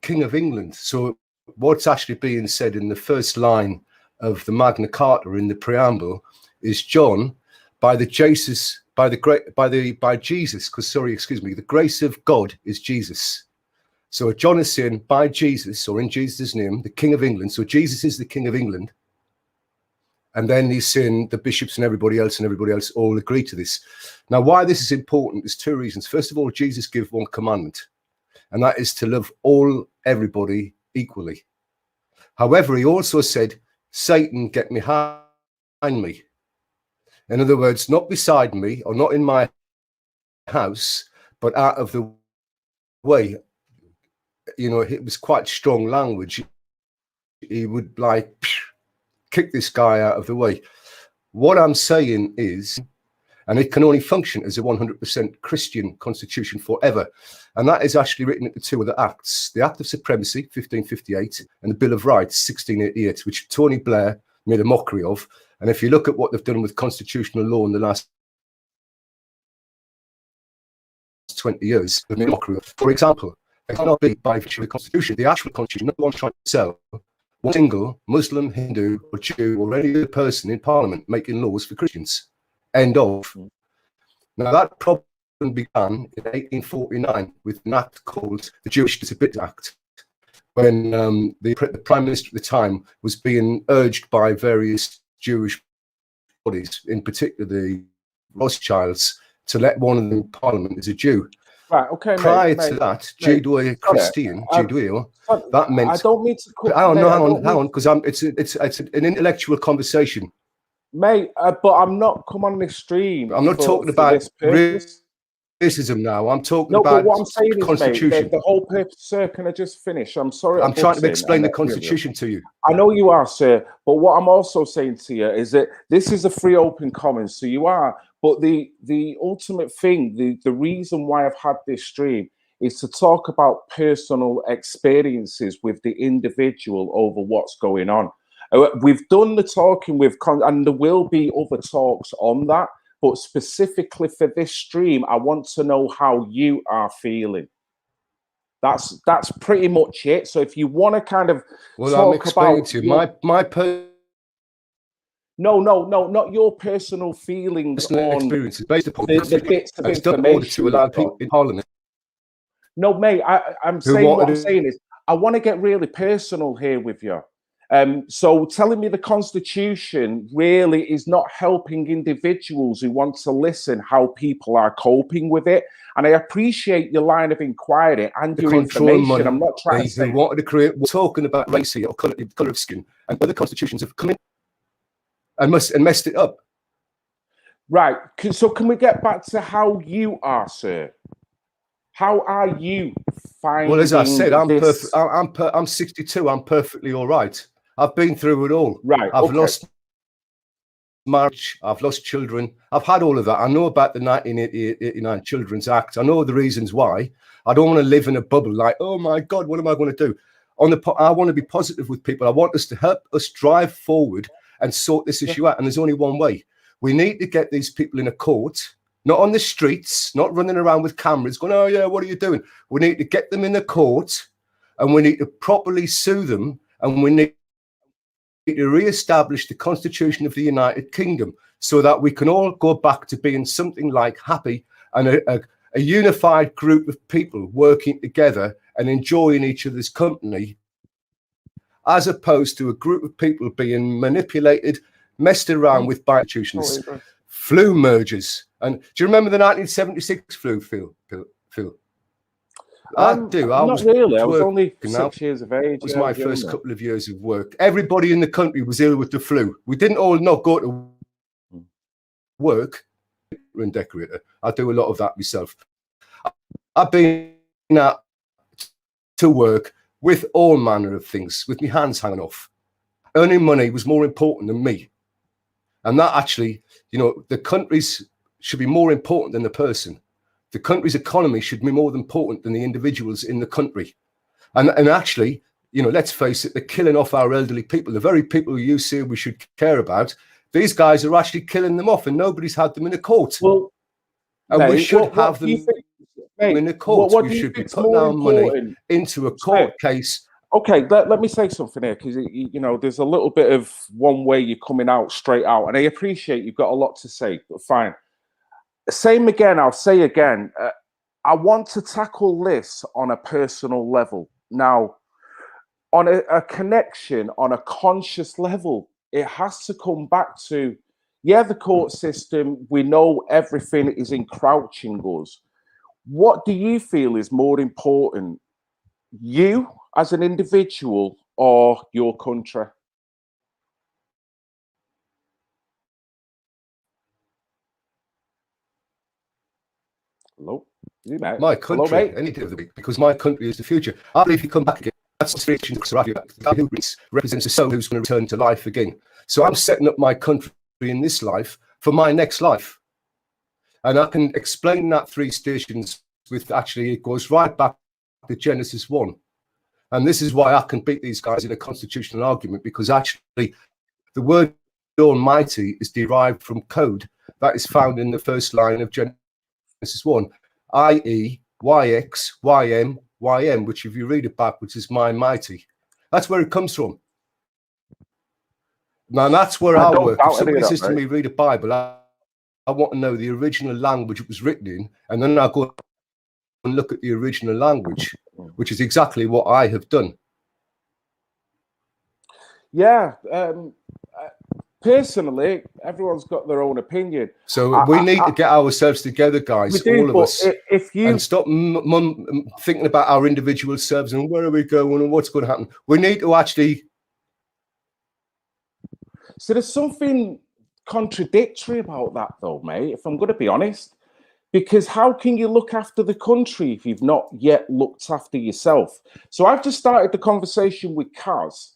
King of England. So what's actually being said in the first line of the Magna Carta in the preamble is John, by Jesus, the grace of God is Jesus. So John is saying by Jesus, or in Jesus' name, the King of England. So Jesus is the King of England. And then he's saying the bishops and everybody else all agree to this. Now, why this is important is two reasons. First of all, Jesus gave one commandment, and that is to love everybody equally. However, he also said, Satan, get behind me. In other words, not beside me or not in my house, but out of the way. You know, it was quite strong language. He would like kick this guy out of the way. What I'm saying is, and it can only function as a 100% Christian constitution forever. And that is actually written at the two of the acts, the Act of Supremacy, 1558, and the Bill of Rights, 1688, which Tony Blair made a mockery of. And if you look at what they've done with constitutional law in the last 20 years, they've made a mockery of. For example, it cannot be by virtue of the Constitution, the actual Constitution, not the one trying to sell one single Muslim, Hindu, or Jew, or any other person in Parliament making laws for Christians. End of. Now, that problem began in 1849 with an act called the Jewish Disability Act, when the Prime Minister at the time was being urged by various Jewish bodies, in particular the Rothschilds, to let one of them in Parliament as a Jew. Right, okay, Prior to that, Judeo, that meant. I don't need to. Hang on, because it's an intellectual conversation. mate. But I'm not come on this stream. I'm not talking for about this purpose. racism now. I'm talking No, but about what I'm saying is, constitution. mate, the whole purpose. Sir, can I just finish? I'm sorry. I'm trying to explain the constitution to you. I know you are, sir. But what I'm also saying to you is that this is a free open commons. So you are. But the ultimate thing, the reason why I've had this stream is to talk about personal experiences with the individual over what's going on. We've done the talking with, and there will be other talks on that. But specifically for this stream, I want to know how you are feeling. That's pretty much it. So if you want to kind of I'm explaining to you no, not your personal feelings on experiences based upon the bits of information to allow people in Parliament. No, mate, I'm saying what I'm saying is I want to get really personal here with you. So telling me the Constitution really is not helping individuals who want to listen how people are coping with it. And I appreciate your line of inquiry and your information. Money, I'm not trying to say who wanted to create. We're talking about race here or color of skin, and other constitutions have come in and messed it up. Right. So can we get back to how you are, sir? How are you finding? Well, as I said, I'm 62. I'm perfectly all right. I've been through it all. Right. I've lost marriage. I've lost children. I've had all of that. I know about the 1989 Children's Act. I know the reasons why. I don't want to live in a bubble like, oh my God, what am I going to do? I want to be positive with people. I want us to help us drive forward and sort this issue out. And there's only one way. We need to get these people in a court, not on the streets, not running around with cameras going, oh yeah, what are you doing? We need to get them in the court and we need to properly sue them, and we need to re-establish the Constitution of the United Kingdom so that we can all go back to being something like happy and a unified group of people working together and enjoying each other's company, as opposed to a group of people being manipulated, messed around with by institutions, flu mergers. And do you remember the 1976 flu, Phil? I do. I was only 6 years of age. It was my first couple of years of work. Everybody in the country was ill with the flu. We didn't all not go to work. And decorator. I do a lot of that myself. I've been out to work with all manner of things, with my hands hanging off. Earning money was more important than me. And that actually, the countries should be more important than the person. The country's economy should be more important than the individuals in the country. And actually, let's face it, they're killing off our elderly people. The very people who you say we should care about, these guys are actually killing them off, and nobody's had them in a court. Well, and we should have them in a court. We should be putting our money into a court case. Okay, let me say something here, because there's a little bit of one way you're coming out straight out, and I appreciate you've got a lot to say, but fine. Same again, I'll say again, I want to tackle this on a personal level. Now, on a connection, on a conscious level, it has to come back to, the court system, we know everything is encroaching us. What do you feel is more important, you as an individual or your country? Hello? My country, hello, any day of the week, because my country is the future. I believe you come back again. That's the situation that represents a soul who's going to return to life again. So I'm setting up my country in this life for my next life. And I can explain that 3 stations with, actually, it goes right back to Genesis 1. And this is why I can beat these guys in a constitutional argument, because actually the word Almighty is derived from code that is found in the first line of Genesis 1, i.e. YX, YM, YM, which if you read it backwards is my mighty. That's where it comes from. Now that's where I work. If somebody says to me, read a Bible, I want to know the original language it was written in, and then I go and look at the original language, which is exactly what I have done. Yeah. Personally, everyone's got their own opinion. So we need to get ourselves together, guys, all of us, and stop thinking about our individual selves and where are we going and what's going to happen. We need to actually... So there's something contradictory about that, though, mate, if I'm going to be honest. Because how can you look after the country if you've not yet looked after yourself? So I've just started the conversation with Kaz,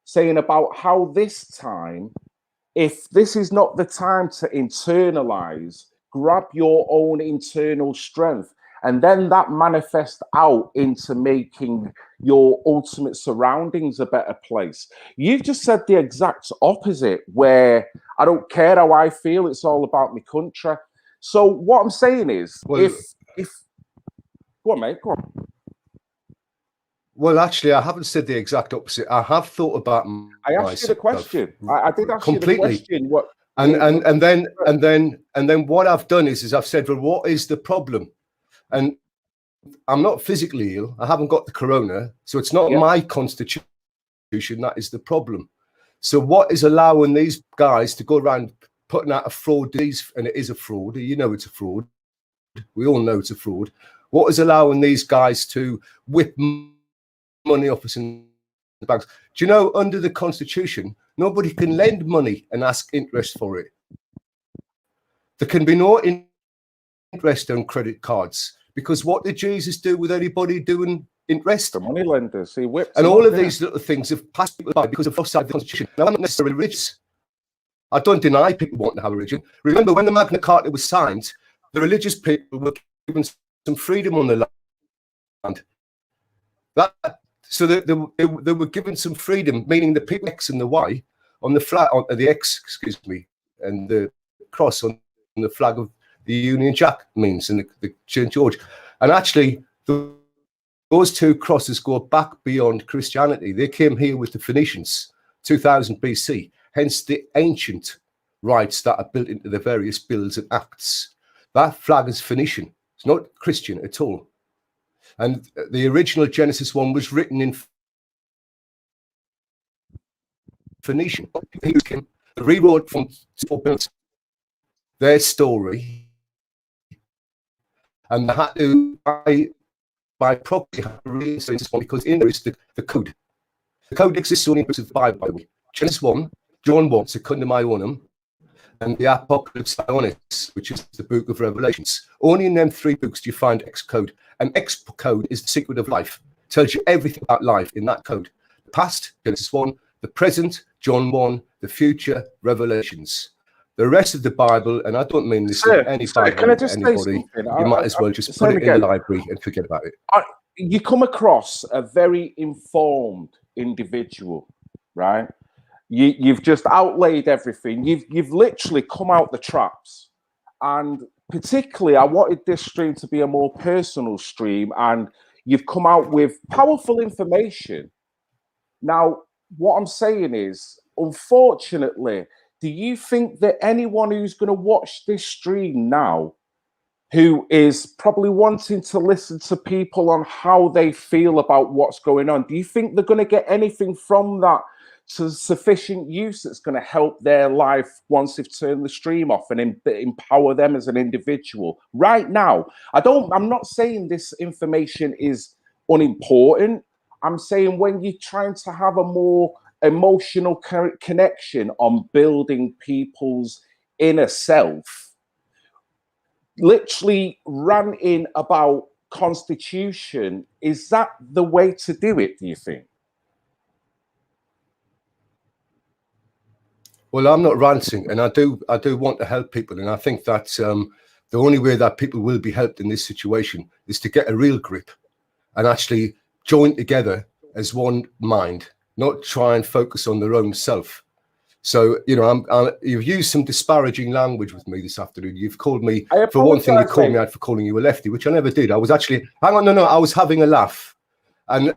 saying about how this time, if this is not the time to internalize, grab your own internal strength, and then that manifests out into making your ultimate surroundings a better place. You've just said the exact opposite, where I don't care how I feel, it's all about my country. So what I'm saying is, Well, if go on, mate, go on. Well, actually, I haven't said the exact opposite. I have thought about. I asked you the question. I did ask completely. You the question. What? And then what I've done is I've said, well, what is the problem? And I'm not physically ill. I haven't got the corona, so it's not my constitution that is the problem. So what is allowing these guys to go around putting out a fraud disease, and it is a fraud. You know it's a fraud. We all know it's a fraud. What is allowing these guys to whip money off us in the banks? Do you know, under the Constitution, nobody can lend money and ask interest for it. There can be no interest on credit cards, because what did Jesus do with anybody doing interest? The money lenders, he whipped. And all of these little things have passed people by because of offside the Constitution. Now, I'm not necessarily religious. I don't deny people want to have a religion. Remember, when the Magna Carta was signed, the religious people were given some freedom on the land. So they were given some freedom, meaning the people X and the Y on the flag, on the X, and the cross on the flag of the Union Jack means, and the St. George. And actually, those two crosses go back beyond Christianity. They came here with the Phoenicians, 2000 BC. Hence the ancient rites that are built into the various bills and acts. That flag is Phoenician. It's not Christian at all. And the original Genesis 1 was written in Phoenician. He rewrote from their story, and they had to by proxy because in there is the code. The code exists only in books of the Bible, by the way. Genesis 1, John 1, Secundum Ionem, and the Apocalypse Ionis, which is the book of Revelations. Only in them three books do you find X code. And X code is the secret of life. It tells you everything about life in that code. The past, Genesis 1, the present, John 1, the future, Revelations. The rest of the Bible, and I don't mean this in any Bible to anybody, you might as well just put it in the library and forget about it. You come across a very informed individual, right? You've just outlaid everything. You've literally come out the traps. And particularly, I wanted this stream to be a more personal stream, and you've come out with powerful information. Now, what I'm saying is, unfortunately, do you think that anyone who's going to watch this stream now, who is probably wanting to listen to people on how they feel about what's going on, do you think they're going to get anything from that to sufficient use that's going to help their life once they've turned the stream off and empower them as an individual? Right now, I'm not saying this information is unimportant. I'm saying when you're trying to have a more emotional connection on building people's inner self, literally ranting about Constitution, is that the way to do it, do you think? Well, I'm not ranting, and I do want to help people, and I think that the only way that people will be helped in this situation is to get a real grip and actually join together as one mind, not try and focus on their own self. So, you know, you've used some disparaging language with me this afternoon. You've called me, for one thing, you called me out for calling you a lefty, which I never did. I was actually, I was having a laugh. And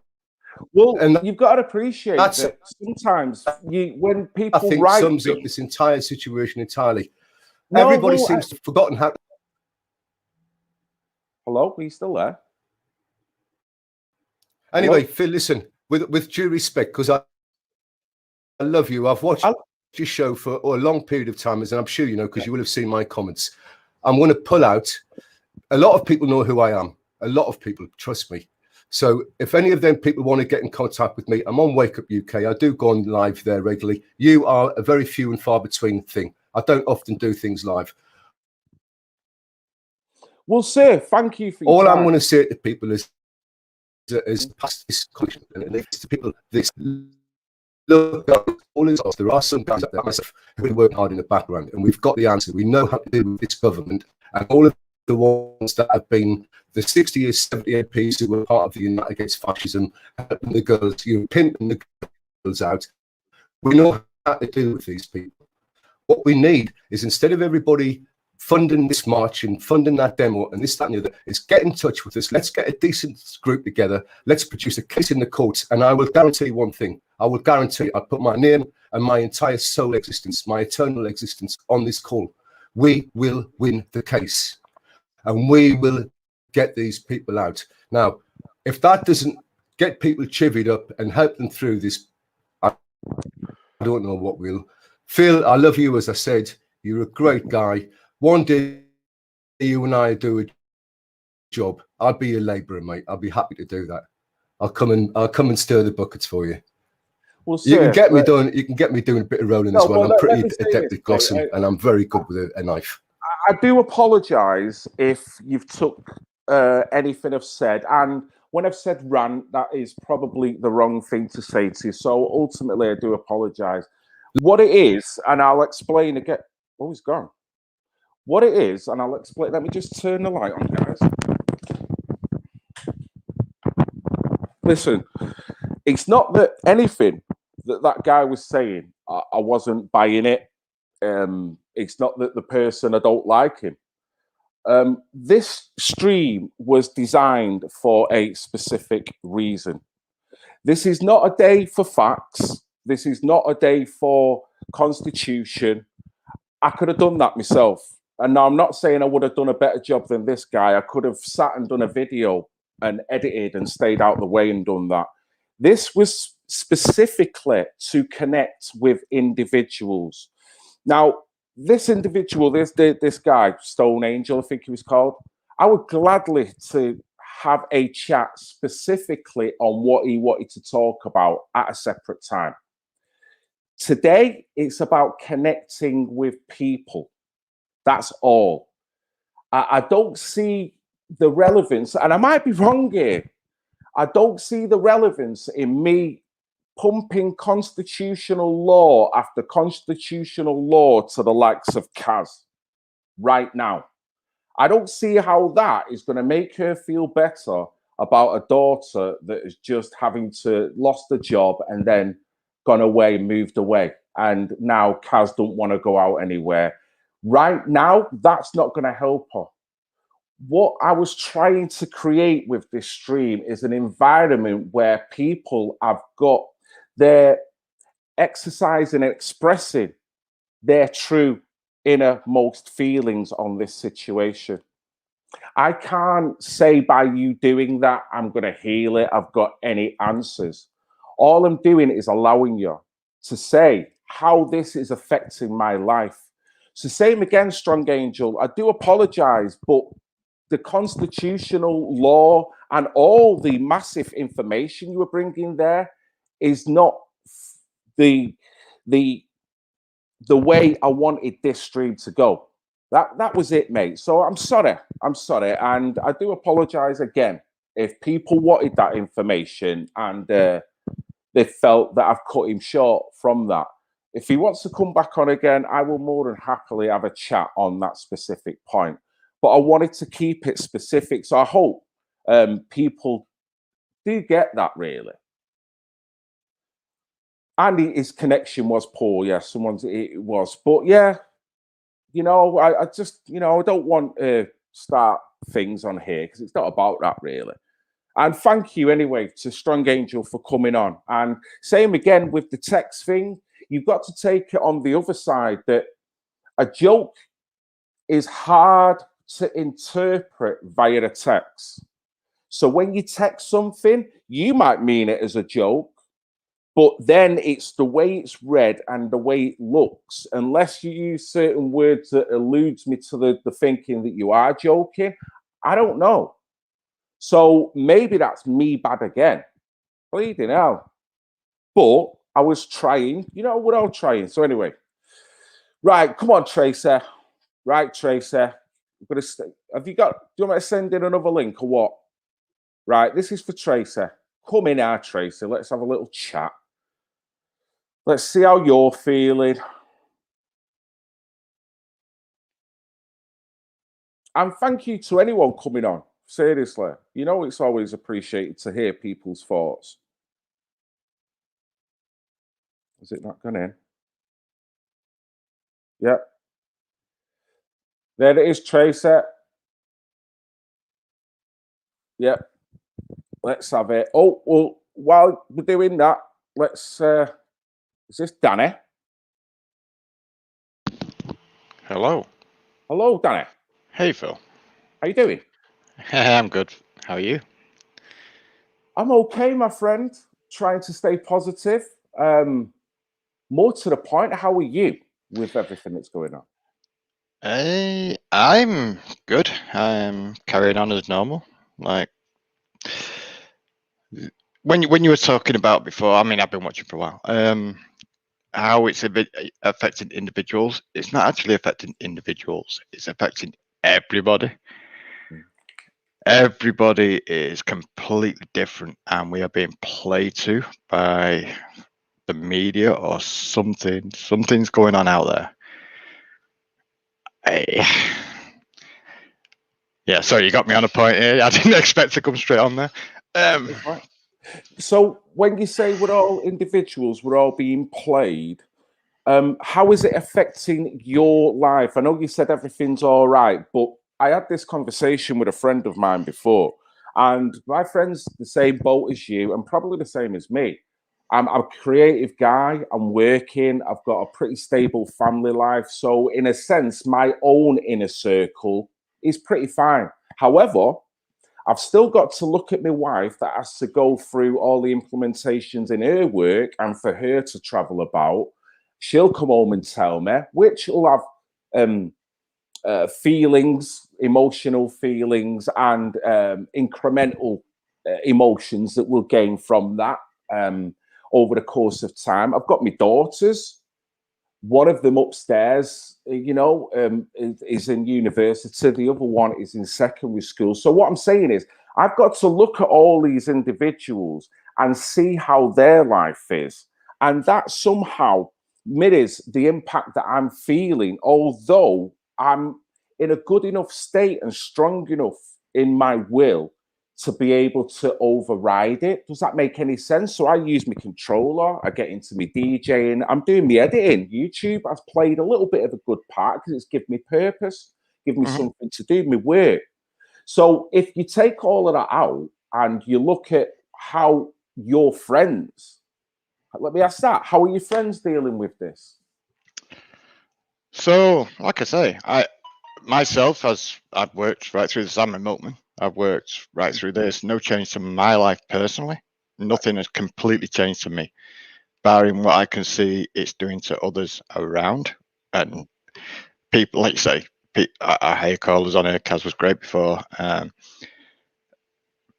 you've got to appreciate that sometimes when people I think write sums up this entire situation entirely. Everybody seems to have forgotten how. Hello, are you still there? Anyway, Phil, listen, with due respect, because I love you. I've watched your show for a long period of time, as I'm sure you know, because you will have seen my comments. I'm going to pull out. A lot of people know who I am. A lot of people, trust me. So if any of them people want to get in contact with me, I'm on Wake Up UK. I do go on live there regularly. You are a very few and far between thing. I don't often do things live. Well, sir, thank you for your All time. I'm going to say to people is past this question, and it leaves to people this. Look, there are some guys out there myself who are working hard in the background, and we've got the answer. We know how to deal with this government, and all of the ones that have been the 60 or 70 MPs who were part of the Unite Against Fascism, helping the girls, pimping the girls out. We know how to deal with these people. What we need is, instead of everybody funding this march and funding that demo and this, that, and the other, is get in touch with us. Let's get a decent group together. Let's produce a case in the courts. And I will guarantee one thing. I will guarantee I put my name and my entire soul existence, my eternal existence on this call. We will win the case. And we will get these people out. Now, if that doesn't get people chivied up and help them through this, I don't know what will. Phil, I love you, as I said. You're a great guy. One day you and I do a job. I'll be your labourer, mate. I'll be happy to do that. I'll come and stir the buckets for you. Well, sir, you can get me doing a bit of rolling as well. I'm pretty adept at glossing, and I'm very good with a knife. I do apologise if you've took anything I've said, and when I've said rant, that is probably the wrong thing to say to you. So ultimately, I do apologise. What it is, and I'll explain again. Oh, he's gone. What it is, and I'll explain. Let me just turn the light on, guys. Listen, it's not that anything that guy was saying, I wasn't buying it. It's not that the person, I don't like him. This stream was designed for a specific reason. This is not a day for facts. This is not a day for constitution. I could have done that myself. And now I'm not saying I would have done a better job than this guy. I could have sat and done a video and edited and stayed out the way and done that. This was specifically to connect with individuals. Now, this individual, this guy, Stone Angel, I think he was called, I would gladly to have a chat specifically on what he wanted to talk about at a separate time. Today, it's about connecting with people. That's all. I don't see the relevance, and I might be wrong here. I don't see the relevance in me pumping constitutional law after constitutional law to the likes of Kaz right now. I don't see how that is going to make her feel better about a daughter that is just having to lost a job and then gone away, moved away. And now Kaz don't want to go out anywhere. Right now, that's not going to help her. What I was trying to create with this stream is an environment where people have got their exercising and expressing their true innermost feelings on this situation. I can't say by you doing that, I'm going to heal it. I've got any answers. All I'm doing is allowing you to say how this is affecting my life. So same again, Strong Angel, I do apologize, but the constitutional law and all the massive information you were bringing there is not the way I wanted this stream to go. That was it, mate. So I'm sorry, and I do apologize again if people wanted that information and they felt that I've cut him short from that. If he wants to come back on again, I will more than happily have a chat on that specific point. But I wanted to keep it specific, so I hope people do get that, really. And his connection was poor, yeah, it was. But yeah, you know, I just, you know, I don't want to start things on here because it's not about that, really. And thank you anyway to Strong Angel for coming on. And same again with the text thing. You've got to take it on the other side that a joke is hard to interpret via a text. So when you text something, you might mean it as a joke, but then it's the way it's read and the way it looks. Unless you use certain words that alludes me to the thinking that you are joking, I don't know. So maybe that's me bad again. Bleeding hell. But I was trying, you know, we're all trying. So anyway, Right, come on, Tracer. Right, Tracer. I'm gonna have you got? Do you want me to send in another link or what? Right, this is for Tracer. Come in here, Tracer. Let's have a little chat. Let's see how you're feeling. And thank you to anyone coming on. Seriously, you know it's always appreciated to hear people's thoughts. Is it not gone in? Yep. There it is, Tracer. Yep. Let's have it. Oh, well, while we're doing that, let's is this Danny? Hello. Hello, Danny. Hey, Phil. How you doing? I'm good. How are you? I'm okay, my friend. Trying to stay positive. More to the point, how are you with everything that's going on? I'm good. I'm carrying on as normal. Like when you were talking about before, I mean, I've been watching for a while. How it's a bit affecting individuals. It's not actually affecting individuals. It's affecting everybody. Everybody is completely different, and we are being played to by the media or something. Something's going on out there. Yeah, sorry, you got me on a point here. I didn't expect to come straight on there. Right. So when you say we're all individuals, we're all being played, how is it affecting your life? I know you said everything's all right, but I had this conversation with a friend of mine before, and my friend's the same boat as you and probably the same as me. I'm a creative guy. I'm working. I've got a pretty stable family life. So in a sense, my own inner circle is pretty fine. However, I've still got to look at my wife that has to go through all the implementations in her work and for her to travel about. She'll come home and tell me, which will have feelings, emotional feelings, and incremental emotions that we'll gain from that over the course of time. I've got my daughters. One of them upstairs, is in university. The other one is in secondary school. So what I'm saying is, I've got to look at all these individuals and see how their life is. And that somehow mirrors the impact that I'm feeling, although I'm in a good enough state and strong enough in my will to be able to override it. Does that make any sense? So I use my controller, I get into my DJing, I'm doing my editing. YouTube has played a little bit of a good part because it's given me purpose, given me something to do, my work. So if you take all of that out and you look at how your friends, let me ask that, how are your friends dealing with this? So, like I say, I've worked right through the Salmon Milkman. I've worked right through this. No change to my life personally. Nothing has completely changed to me, barring what I can see it's doing to others around. And people, like you say, I hear callers on here. Kaz was great before.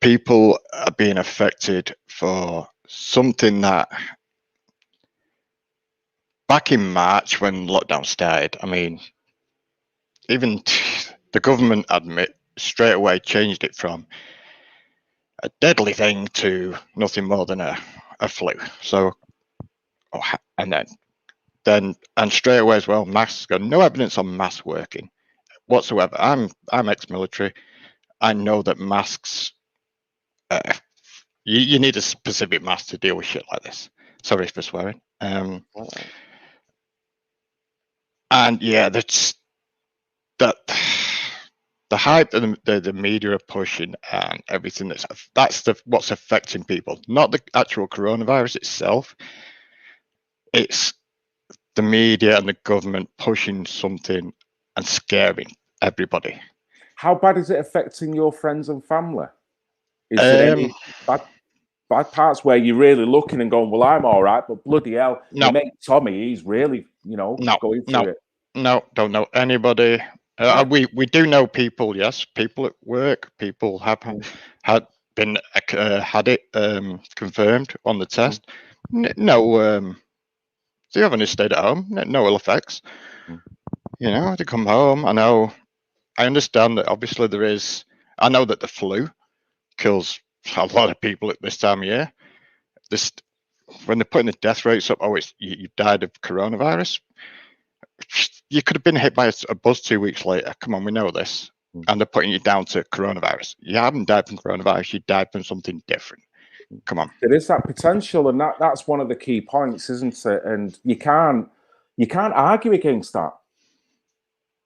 People are being affected for something that back in March when lockdown started, I mean, even the government straight away changed it from a deadly thing to nothing more than a flu. So, and then straight away as well, masks. Got no evidence on masks working whatsoever. I'm ex-military. I know that masks. You need a specific mask to deal with shit like this. Sorry for swearing. And yeah, that's that. The hype that the media are pushing and everything that's what's affecting people, not the actual coronavirus itself. It's the media and the government pushing something and scaring everybody. How bad is it affecting your friends and family? Is there any bad parts where you're really looking and going, well, I'm all right, but bloody hell, no, your mate Tommy, he's really, going through it. No, don't know anybody. We do know people, yes, people at work, people have had it confirmed on the test. No, they haven't stayed at home. No ill effects. You know, to come home. I understand that obviously there is. I know that the flu kills a lot of people at this time of year. This when they're putting the death rates up. Oh, you died of coronavirus. You could have been hit by a bus 2 weeks later. Come on, we know this. And they're putting you down to coronavirus. You haven't died from coronavirus. You died from something different. Come on. There is that potential, and that's one of the key points, isn't it? And you can't argue against that.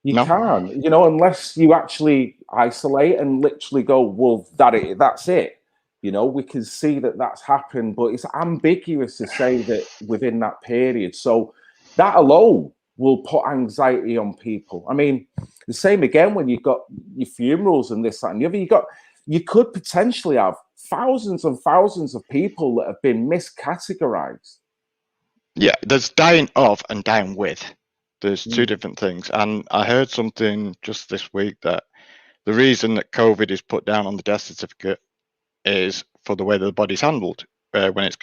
You No. can't, unless you actually isolate and literally go, well, that's it. We can see that that's happened, but it's ambiguous to say that within that period. So that alone will put anxiety on people. I mean, the same again when you've got your funerals and this, that, and the other. You could potentially have thousands and thousands of people that have been miscategorized. Yeah, there's dying of and dying with. There's two different things. And I heard something just this week that the reason that COVID is put down on the death certificate is for the way that the body's handled when it's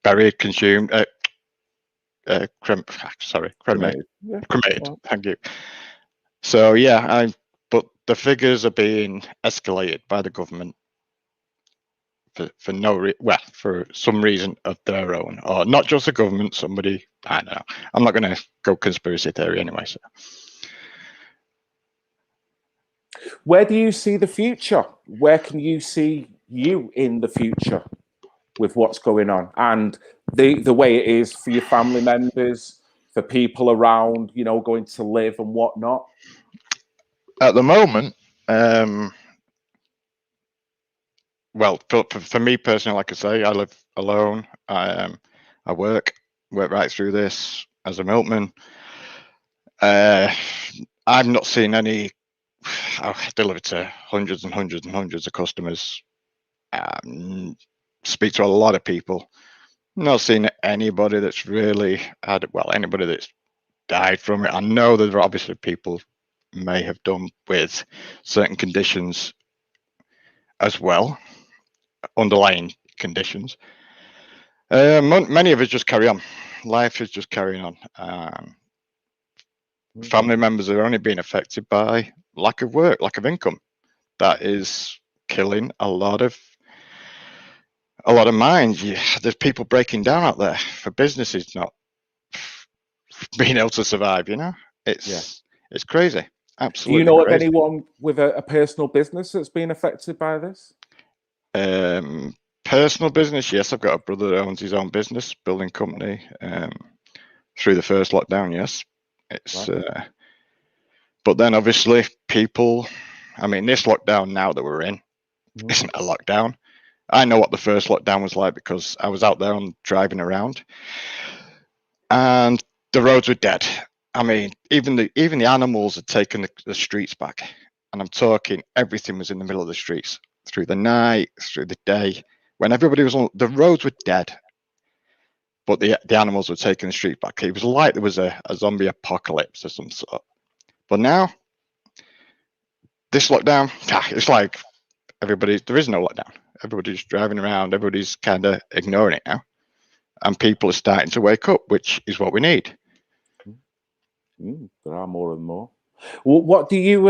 buried, consumed, cremated. Well. Thank you. So yeah, but the figures are being escalated by the government for some reason of their own, or not just the government. Somebody, I don't know. I'm not going to go conspiracy theory anyway. So. Where do you see the future? Where can you see you in the future with what's going on and the way it is for your family members, for people around, going to live and whatnot? At the moment, well, for me personally, like I say, I live alone. I work right through this as a milkman. I've not seen any. I've delivered to hundreds and hundreds and hundreds of customers. Speak to a lot of people. Not seen anybody that's really had anybody that's died from it. I know that there are obviously people may have done with certain conditions as well, underlying conditions. Many of us just carry on. Life is just carrying on. Family members are only being affected by lack of work, lack of income. That is killing a lot of minds. There's people breaking down out there for businesses not being able to survive. It's crazy. Absolutely. Do you know crazy. of anyone with a personal business that's been affected by this? Personal business, yes. I've got a brother that owns his own business, building company. Through the first lockdown, yes. It's right. But then obviously people, I mean, this lockdown now that we're in isn't a lockdown. I know what the first lockdown was like because I was out there on driving around and the roads were dead. I mean, even the animals had taken the streets back, and I'm talking everything was in the middle of the streets through the night, through the day, when everybody was on. The roads were dead, but the animals were taking the street back. It was like there was a zombie apocalypse of some sort. But now, this lockdown, it's like there is no lockdown. Everybody's driving around. Everybody's kind of ignoring it now, and people are starting to wake up, which is what we need. There are more and more. Well, what do you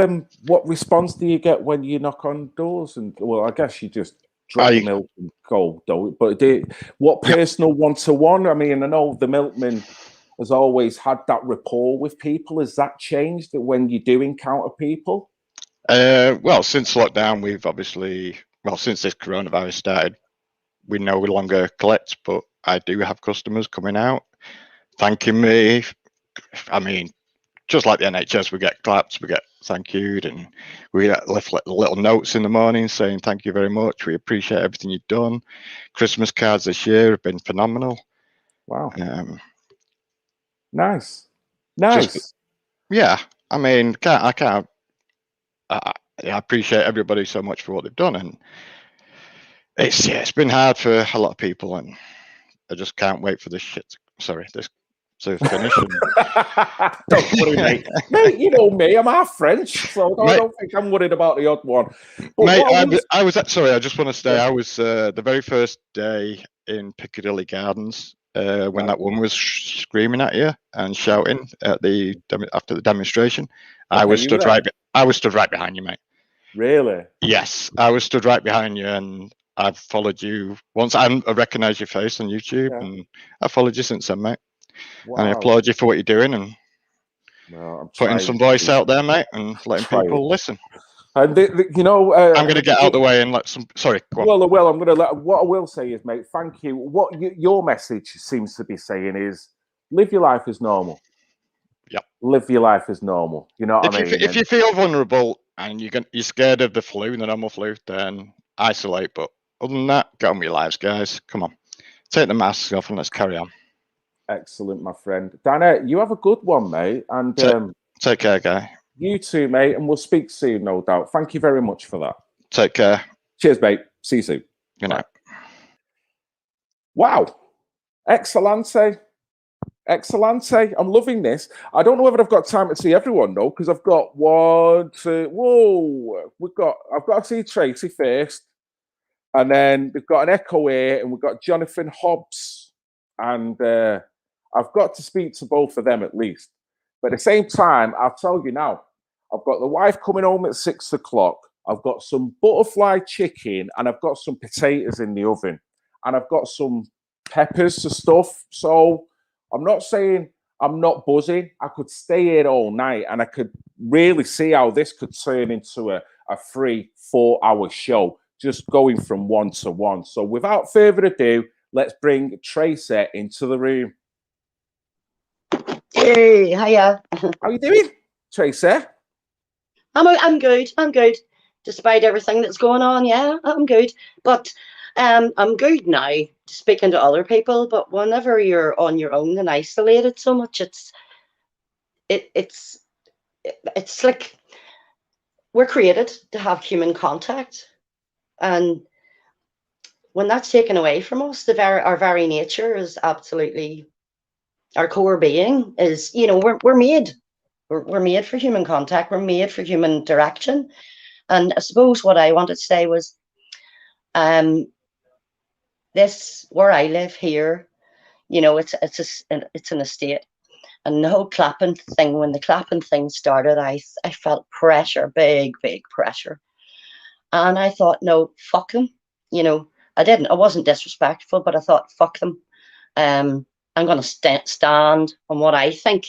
what response do you get when you knock on doors? And I guess you just drop the milk and go, though. But what personal one-to-one? I mean, I know the milkman has always had that rapport with people. Has that changed when you do encounter people? Well, since lockdown, we've obviously, since this coronavirus started, we no longer collect, but I do have customers coming out thanking me. I mean, just like the NHS, we get claps, we get thank you'd, and we left little notes in the morning saying thank you very much. We appreciate everything you've done. Christmas cards this year have been phenomenal. Wow. Nice. Yeah. I mean, I appreciate everybody so much for what they've done, and it's been hard for a lot of people, and I just can't wait for this to finish. Don't worry, mate. Mate, you know me, I'm half French, so I don't think I'm worried about the odd one. But mate, I was sorry, I just want to say I was the very first day in Piccadilly Gardens when that woman was screaming at you and shouting at after the demonstration. I was stood right behind you, mate. Really? Yes, I was stood right behind you, and I've followed you once. I recognised your face on YouTube, and I followed you since then, mate. Wow. And I applaud you for what you're doing and putting some voice out there, mate, and letting people listen. And you know, I'm going to get out of the way and let some. Sorry. Go on. Well, I'm going to let. What I will say is, mate, thank you. What your message seems to be saying is, live your life as normal. Yep. Live your life as normal. You know what I mean? If you feel vulnerable and you're scared of the flu, the normal flu, then isolate. But other than that, get on with your lives, guys. Come on, take the masks off and let's carry on. Excellent, my friend. Dana, you have a good one, mate. And take care, guy. You too, mate. And we'll speak soon, no doubt. Thank you very much for that. Take care. Cheers, mate. See you soon. Good night. Wow. Excellente. Excellente. I'm loving this. I don't know whether I've got time to see everyone, though, because I've got one, two. Whoa. I've got to see Tracy first. And then we've got an echo here, and we've got Jonathan Hobbs. And I've got to speak to both of them at least. But at the same time, I'll tell you now, I've got the wife coming home at 6 o'clock. I've got some butterfly chicken, and I've got some potatoes in the oven. And I've got some peppers to stuff. So I'm not saying I'm not buzzing. I could stay here all night, and I could really see how this could turn into a 3-4 hour show, just going from one to one. So without further ado, let's bring Tracy into the room. Hey, hiya. How you doing, Tracy? I'm good. I'm good. Despite everything that's going on, yeah, I'm good. But I'm good now speaking to other people. But whenever you're on your own and isolated so much, it's like we're created to have human contact, and when that's taken away from us, our very nature is absolutely. Our core being is, we're made for human contact. We're made for human interaction. And I suppose what I wanted to say was, this where I live here, it's an estate, and the whole clapping thing. When the clapping thing started, I felt pressure, big pressure, and I thought, no, fuck them. I wasn't disrespectful, but I thought, fuck them. I'm going to stand on what I think.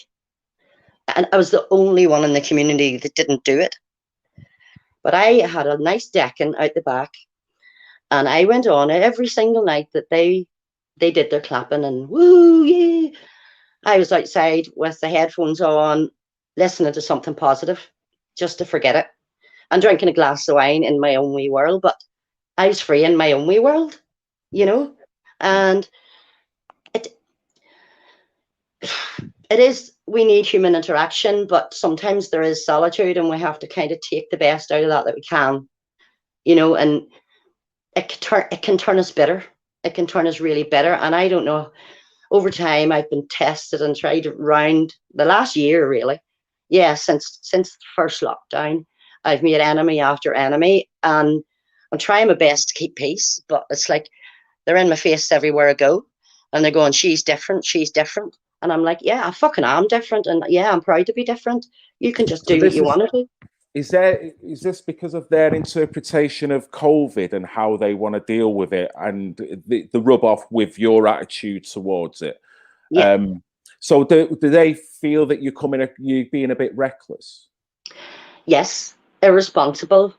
And I was the only one in the community that didn't do it. But I had a nice decking out the back. And I went on every single night that they did their clapping and woo, yeah. I was outside with the headphones on, listening to something positive, just to forget it. And drinking a glass of wine in my own wee world. But I was free in my own wee world, And it is, we need human interaction, but sometimes there is solitude, and we have to kind of take the best out of that we can, and it can turn us bitter. It can turn us really bitter. And I don't know, over time, I've been tested and tried around the last year, really. Yeah, since the first lockdown, I've made enemy after enemy, and I'm trying my best to keep peace, but it's like they're in my face everywhere I go, and they're going, she's different. And I'm like, yeah, I fucking am different. And yeah, I'm proud to be different. You can just do what you want to do. Is this because of their interpretation of COVID and how they want to deal with it, and the rub off with your attitude towards it? Yeah. So do they feel that you're being a bit reckless? Yes, irresponsible.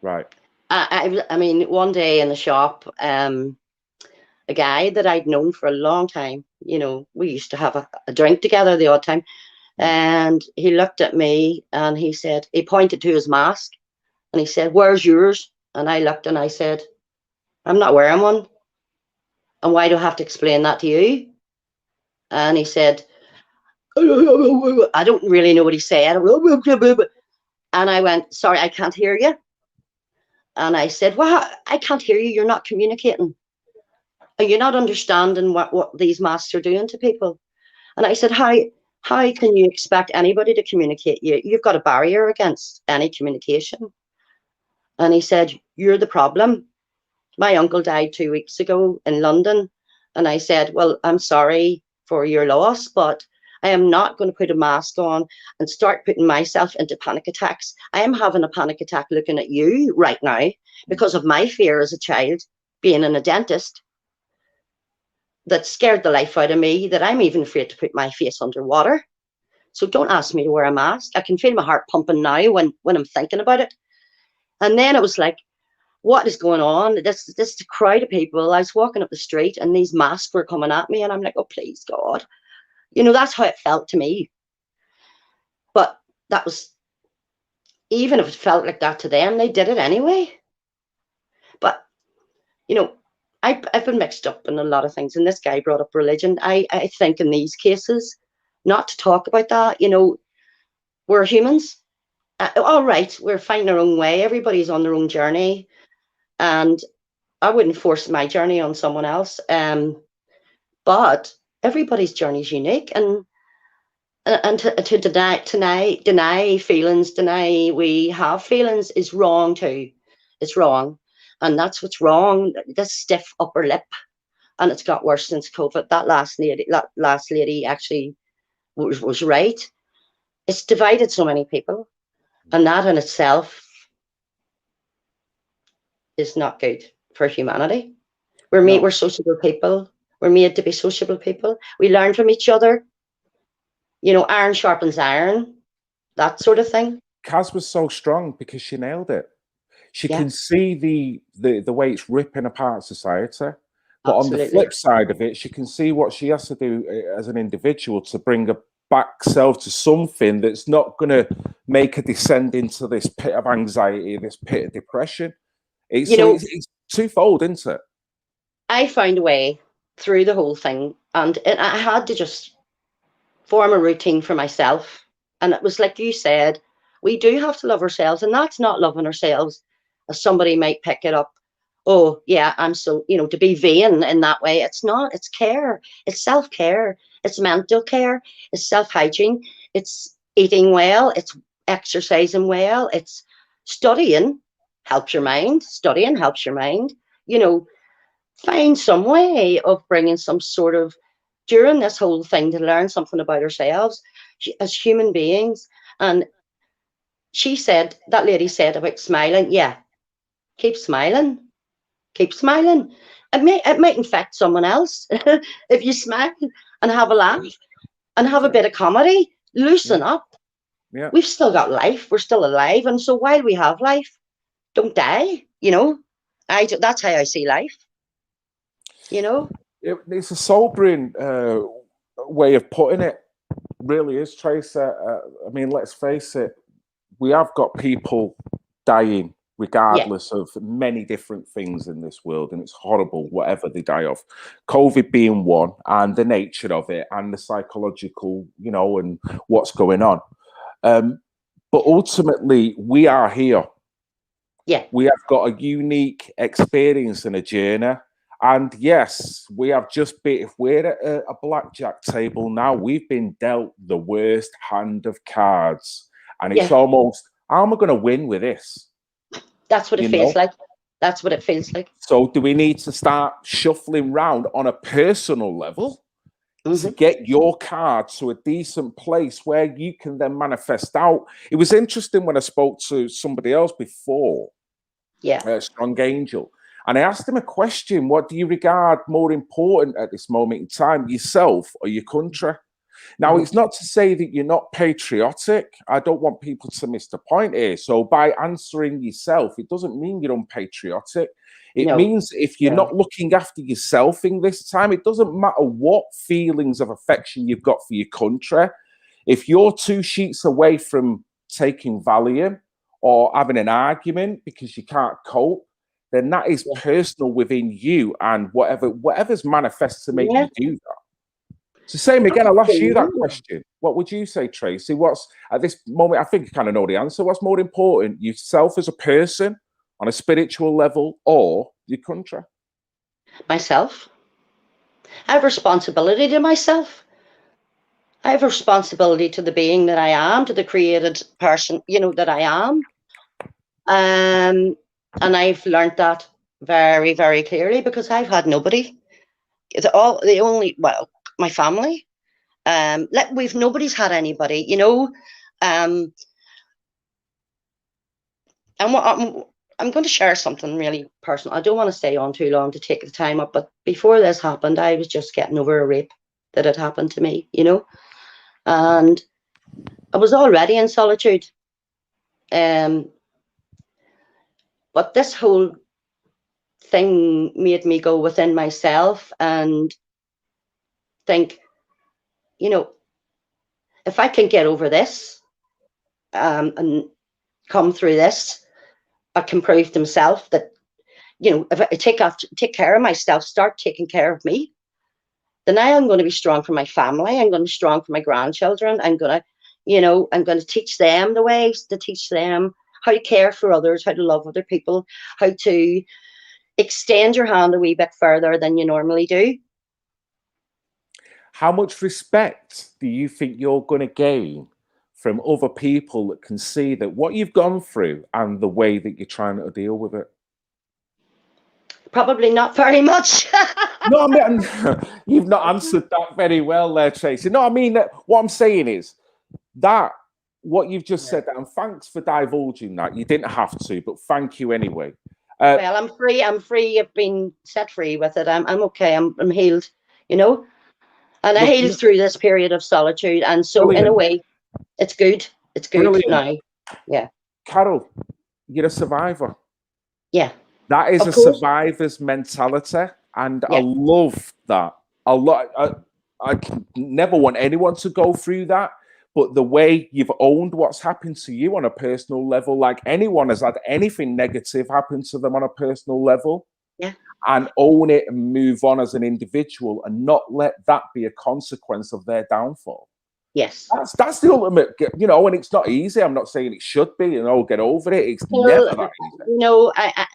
Right. I mean, one day in the shop, a guy that I'd known for a long time, we used to have a drink together the odd time. And he looked at me and he pointed to his mask and he said, "Where's yours?" And I looked and I said, "I'm not wearing one. And why do I have to explain that to you?" And he said, I don't really know what he said. And I went, "Sorry, I can't hear you." And I said, "Well, I can't hear you. You're not communicating. You're not understanding what these masks are doing to people." And I said, how can you expect anybody to communicate? You've got a barrier against any communication. And he said, "You're the problem. My uncle died 2 weeks ago in London, And I said, well, I'm sorry for your loss, but I am not going to put a mask on and start putting myself into panic attacks. I am having a panic attack looking at you right now because of my fear as a child being in a dentist that scared the life out of me, that I'm even afraid to put my face underwater. So don't ask me to wear a mask. I can feel my heart pumping now when I'm thinking about it. And then it was like, what is going on? This crowd of people. I was walking up the street and these masks were coming at me, and I'm like, oh, please, God. You know, that's how it felt to me. But that was, even if it felt like that to them, they did it anyway. But, you know, I've been mixed up in a lot of things. And this guy brought up religion. I think in these cases, not to talk about that, you know, we're humans. All right, we're finding our own way. Everybody's on their own journey. And I wouldn't force my journey on someone else. But everybody's journey is unique. And to deny feelings, deny we have feelings is wrong too. It's wrong. And that's what's wrong. This stiff upper lip. And it's got worse since COVID. That last lady actually was right. It's divided so many people. And that in itself is not good for humanity. We're sociable people. We're made to be sociable people. We learn from each other. You know, iron sharpens iron, that sort of thing. Kaz was so strong because she nailed it. She can see the way it's ripping apart society. But Absolutely. on the flip side of it, she can see what she has to do as an individual to bring her back self to something that's not going to make her descend into this pit of anxiety, this pit of depression. It's twofold, isn't it? I found a way through the whole thing, and I had to just form a routine for myself. And it was like you said, we do have to love ourselves, and that's not loving ourselves as somebody might pick it up. Oh, yeah, I'm so, you know, to be vain in that way. It's not, it's care, it's self-care, it's mental care, it's self-hygiene, it's eating well, it's exercising well, it's studying helps your mind, you know, find some way of bringing some sort of, during this whole thing, to learn something about ourselves as human beings. And that lady said about smiling, yeah, keep smiling. It might infect someone else if you smile and have a laugh and have a bit of comedy. Loosen up. Yeah, We've still got life. We're still alive, and so while we have life, don't die. You know, that's how I see life. You know, it's a sobering way of putting it. Really is, Tracy. I mean, let's face it. We have got people dying regardless of many different things in this world, and it's horrible whatever they die of, COVID being one, and the nature of it and the psychological, you know, and what's going on, but ultimately we are here. We have got a unique experience and a journey, and yes, we have just been, if we're at a blackjack table now, we've been dealt the worst hand of cards, and it's almost, how am I going to win with this? That's what it feels like. That's what it feels like. So do we need to start shuffling round on a personal level to get your card to a decent place where you can then manifest out? It was interesting when I spoke to somebody else before, Strong Angel, and I asked him a question. What do you regard more important at this moment in time, yourself or your country? Now, it's not to say that you're not patriotic. I don't want people to miss the point here. So by answering yourself, it doesn't mean you're unpatriotic. It means if you're not looking after yourself in this time, it doesn't matter what feelings of affection you've got for your country. If you're 2 sheets away from taking Valium or having an argument because you can't cope, then that is personal within you, and whatever's manifest to make you do that. So same again, I'll ask you that question. What would you say, Tracy? What's, at this moment, I think you kind of know the answer. What's more important, yourself as a person on a spiritual level or your country? Myself. I have responsibility to myself. I have responsibility to the being that I am, to the created person, you know, that I am. And I've learned that very, very clearly because I've had nobody. it's all the only, well, my family. Nobody's had anybody, you know. And I'm going to share something really personal. I don't want to stay on too long to take the time up, but before this happened, I was just getting over a rape that had happened to me, you know, and I was already in solitude. But this whole thing made me go within myself and think, you know, if I can get over this and come through this, I can prove to myself that, you know, if I take care of myself, start taking care of me, then I am going to be strong for my family. I'm going to be strong for my grandchildren. I'm going to, you know, I'm going to teach them the ways to teach them how to care for others, how to love other people, how to extend your hand a wee bit further than you normally do. How much respect do you think you're going to gain from other people that can see that what you've gone through and the way that you're trying to deal with it? Probably not very much. No, I mean, you've not answered that very well there, Tracy. No, I mean, what I'm saying is that what you've just said, and thanks for divulging that. You didn't have to, but thank you anyway. Well, I'm free. I'm free. I've been set free with it. I'm okay. I'm healed, you know, and I healed through this period of solitude. And so, Brilliant. in a way, it's good. It's good Brilliant. now. Yeah. Carol, you're a survivor. Yeah. That is Of a course. survivor's mentality, and Yeah. I love that. I never want anyone to go through that, but the way you've owned what's happened to you on a personal level, like anyone has had anything negative happen to them on a personal level, Yeah. and own it and move on as an individual, and not let that be a consequence of their downfall. Yes. That's the ultimate, you know, and it's not easy. I'm not saying it should be, you know, get over it. It's never that easy. You know, I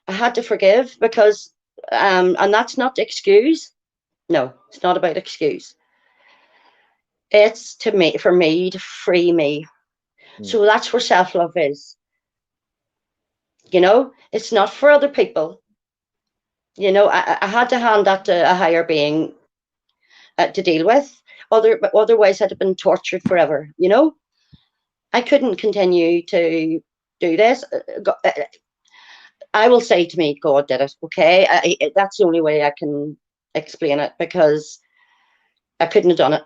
had to forgive because, and that's not the excuse. No, it's not about excuse. It's for me to free me. So that's where self-love is. You know, it's not for other people. You know, I had to hand that to a higher being to deal with. Otherwise, I'd have been tortured forever. You know, I couldn't continue to do this. I will say to me, God did it. Okay, that's the only way I can explain it, because I couldn't have done it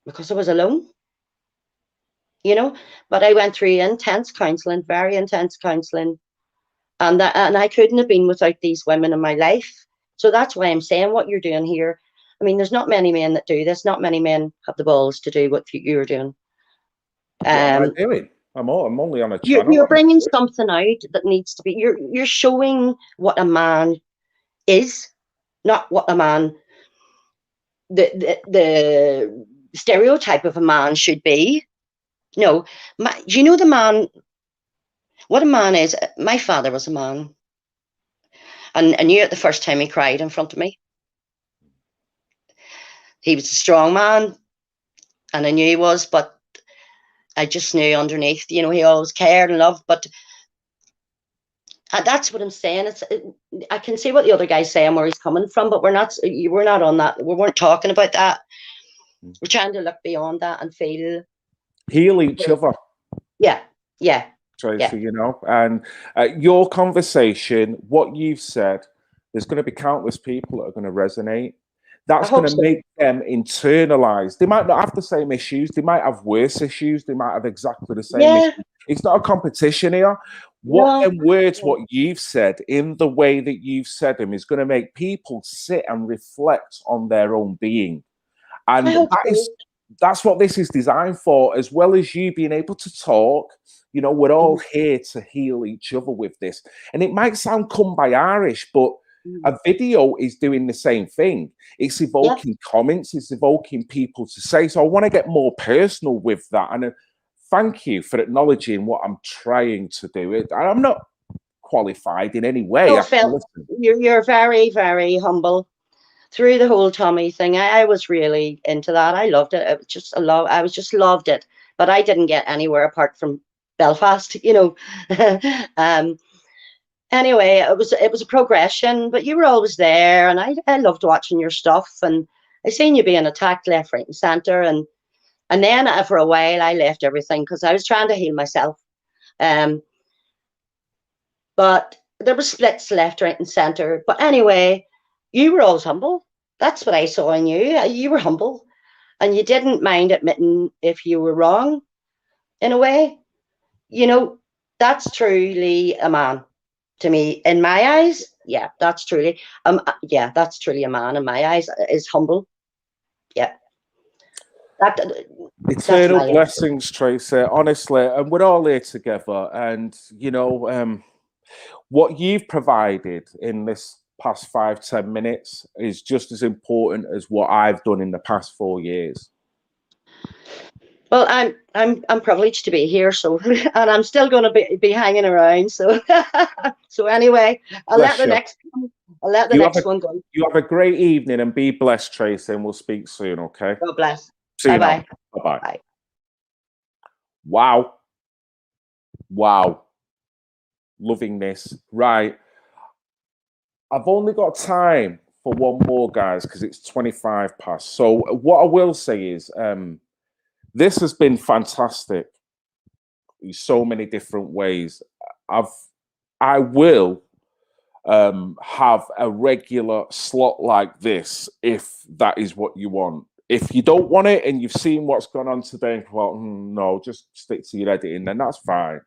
because I was alone. You know, but I went through intense counselling, very intense counselling, and I couldn't have been without these women in my life. So that's why I'm saying what you're doing here. I mean, there's not many men that do this. Not many men have the balls to do what you're doing. What am I doing? I'm only on a channel. You're bringing something out that needs to be. You're showing what a man is, not what a man, the stereotype of a man should be. No, do you know the man? What a man is. My father was a man, and I knew it the first time he cried in front of me. He was a strong man, and I knew he was, but I just knew underneath, you know, he always cared and loved. But that's what I'm saying. I can see what the other guy's saying, where he's coming from, but we're not on that. We weren't talking about that. We're trying to look beyond that and heal each other. Yeah, yeah. Tracy, you know, and your conversation, what you've said, there's going to be countless people that are going to resonate. That's going to make them internalize. They might not have the same issues. They might have worse issues. They might have exactly the same issues. It's not a competition here. What you've said in the way that you've said them is going to make people sit and reflect on their own being. And that's what this is designed for, as well as you being able to talk. You know, we're all here to heal each other with this. And it might sound come by Irish, but a video is doing the same thing. It's evoking comments, it's evoking people to say. So I want to get more personal with that. And thank you for acknowledging what I'm trying to do. I'm not qualified in any way. No, Phil, you're very, very humble. Through the whole Tommy thing, I was really into that. I loved it. It was just I just loved it. But I didn't get anywhere apart from Belfast, you know. anyway, it was a progression, but you were always there, and I loved watching your stuff, and I seen you being attacked left, right, and centre, and then for a while I left everything because I was trying to heal myself. But there were splits left, right, and centre. But anyway, you were always humble. That's what I saw in you. You were humble, and you didn't mind admitting if you were wrong. In a way, you know, that's truly a man to me. In my eyes, yeah, that's truly that's truly a man in my eyes. Is humble. Yeah. Eternal my blessings, Tracy. Honestly, and we're all here together. And you know, what you've provided in this past 5-10 minutes is just as important as what I've done in the past 4 years. Well, I'm privileged to be here, so and I'm still going to be hanging around. So so anyway, I'll let the next one go. You have a great evening and be blessed, Tracy, and we'll speak soon. Okay. God bless. See you. Bye Bye. bye. Bye. Wow. Wow. Loving this. Right. I've only got time for one more, guys, because it's 25 past. So what I will say is this has been fantastic in so many different ways. I will have a regular slot like this if that is what you want. If you don't want it and you've seen what's gone on today and thought, no, just stick to your editing, then that's fine.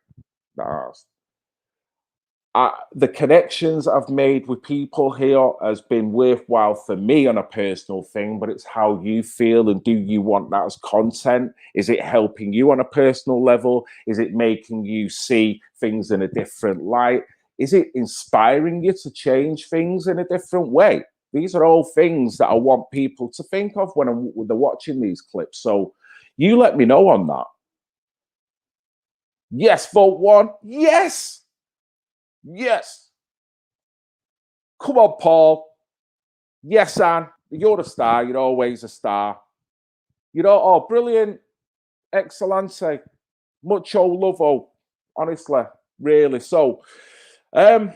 The connections I've made with people here has been worthwhile for me on a personal thing, but it's how you feel, and do you want that as content? Is it helping you on a personal level? Is it making you see things in a different light? Is it inspiring you to change things in a different way? These are all things that I want people to think of when they're watching these clips. So you let me know on that. Yes, vote one. Yes. Yes. Come on, Paul. Yes, Anne. You're a star. You're always a star. Oh, brilliant. Excellente. Mucho lovo. Honestly, really. So, I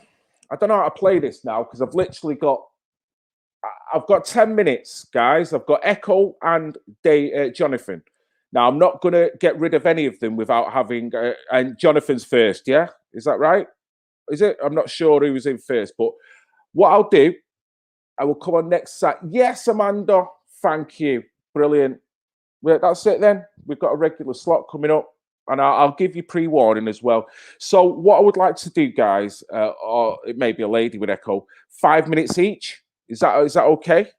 don't know how to play this now because I've literally got 10 minutes, guys. I've got Echo and Jonathan. Now, I'm not going to get rid of any of them without having... and Jonathan's first, yeah? Is that right? Is it? I'm not sure who was in first, but what I'll do, I will come on next set. Yes, Amanda, thank you. Brilliant. Well, that's it then. We've got a regular slot coming up, and I'll give you pre-warning as well. So what I would like to do, guys, or it may be a lady with Echo, 5 minutes each. Is that okay?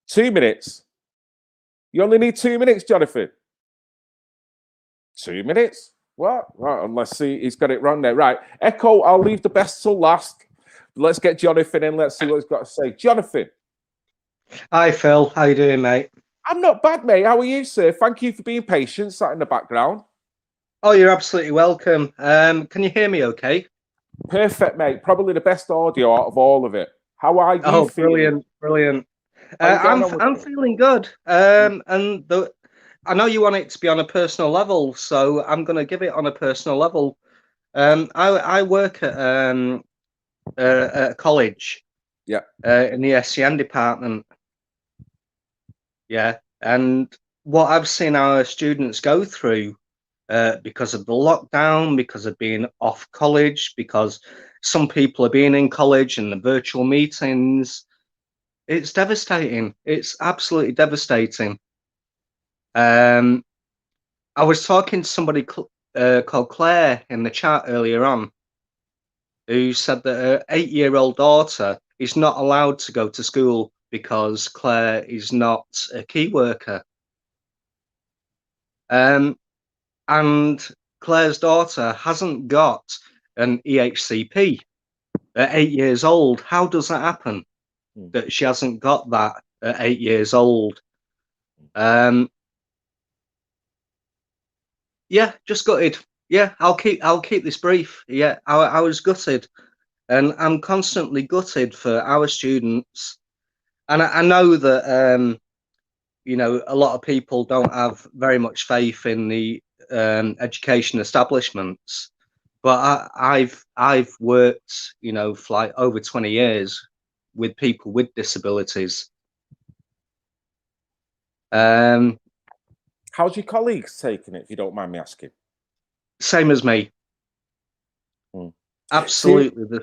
2 minutes. You only need 2 minutes, Jonathan. 2 minutes? What? Right, let's see. He's got it wrong there. Right. Echo, I'll leave the best till last. Let's get Jonathan in. Let's see what he's got to say. Jonathan. Hi, Phil. How you doing, mate? I'm not bad, mate. How are you, sir? Thank you for being patient, sat in the background. Oh, you're absolutely welcome. Can you hear me okay? Perfect, mate. Probably the best audio out of all of it. How are you feeling? Brilliant, brilliant. I'm feeling good. I know you want it to be on a personal level, so I'm going to give it on a personal level. I work at a college. Yeah. In the SCN department. Yeah, and what I've seen our students go through because of the lockdown, because of being off college, because some people are being in college and the virtual meetings, it's devastating. It's absolutely devastating. I was talking to somebody called Claire in the chat earlier on, who said that her 8-year-old daughter is not allowed to go to school because Claire is not a key worker. And Claire's daughter hasn't got an EHCP at 8 years old. How does that happen? That she hasn't got that at 8 years old? Yeah, just gutted. Yeah, I'll keep this brief. Yeah, I was gutted, and I'm constantly gutted for our students. And I know that you know, a lot of people don't have very much faith in the education establishments, but I've worked, you know, for like over 20 years with people with disabilities. How's your colleagues taking it, if you don't mind me asking? Same as me. Mm. Absolutely.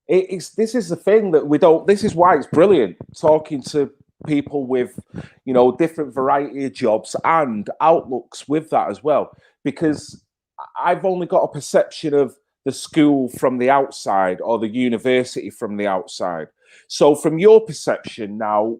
This is the thing that we don't. This is why it's brilliant talking to people with, you know, different variety of jobs and outlooks with that as well, because I've only got a perception of the school from the outside or the university from the outside. So from your perception now,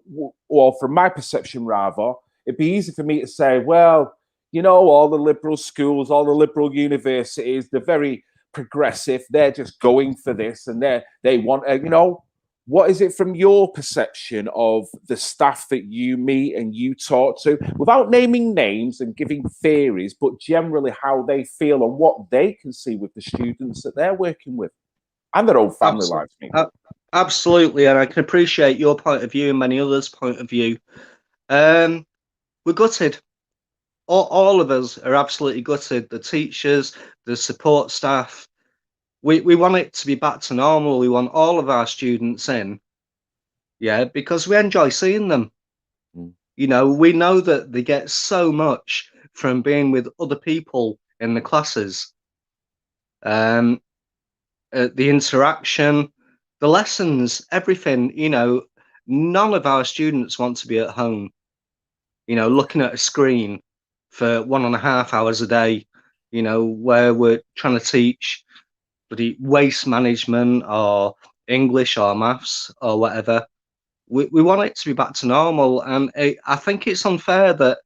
or from my perception rather, it'd be easy for me to say, well, you know, all the liberal schools, all the liberal universities, they're very progressive. They're just going for this, and they want, you know. What is it from your perception of the staff that you meet and you talk to, without naming names and giving theories, but generally how they feel and what they can see with the students that they're working with and their own family lives? Absolutely, and I can appreciate your point of view and many others' point of view. We're gutted. All of us are absolutely gutted. The teachers, the support staff. We want it to be back to normal. We want all of our students in, yeah, because we enjoy seeing them. You know, we know that they get so much from being with other people in the classes. The interaction, the lessons, everything. You know, none of our students want to be at home, you know, looking at a screen for 1.5 hours a day, you know, where we're trying to teach waste management or English or maths or whatever. We want it to be back to normal, and I think it's unfair that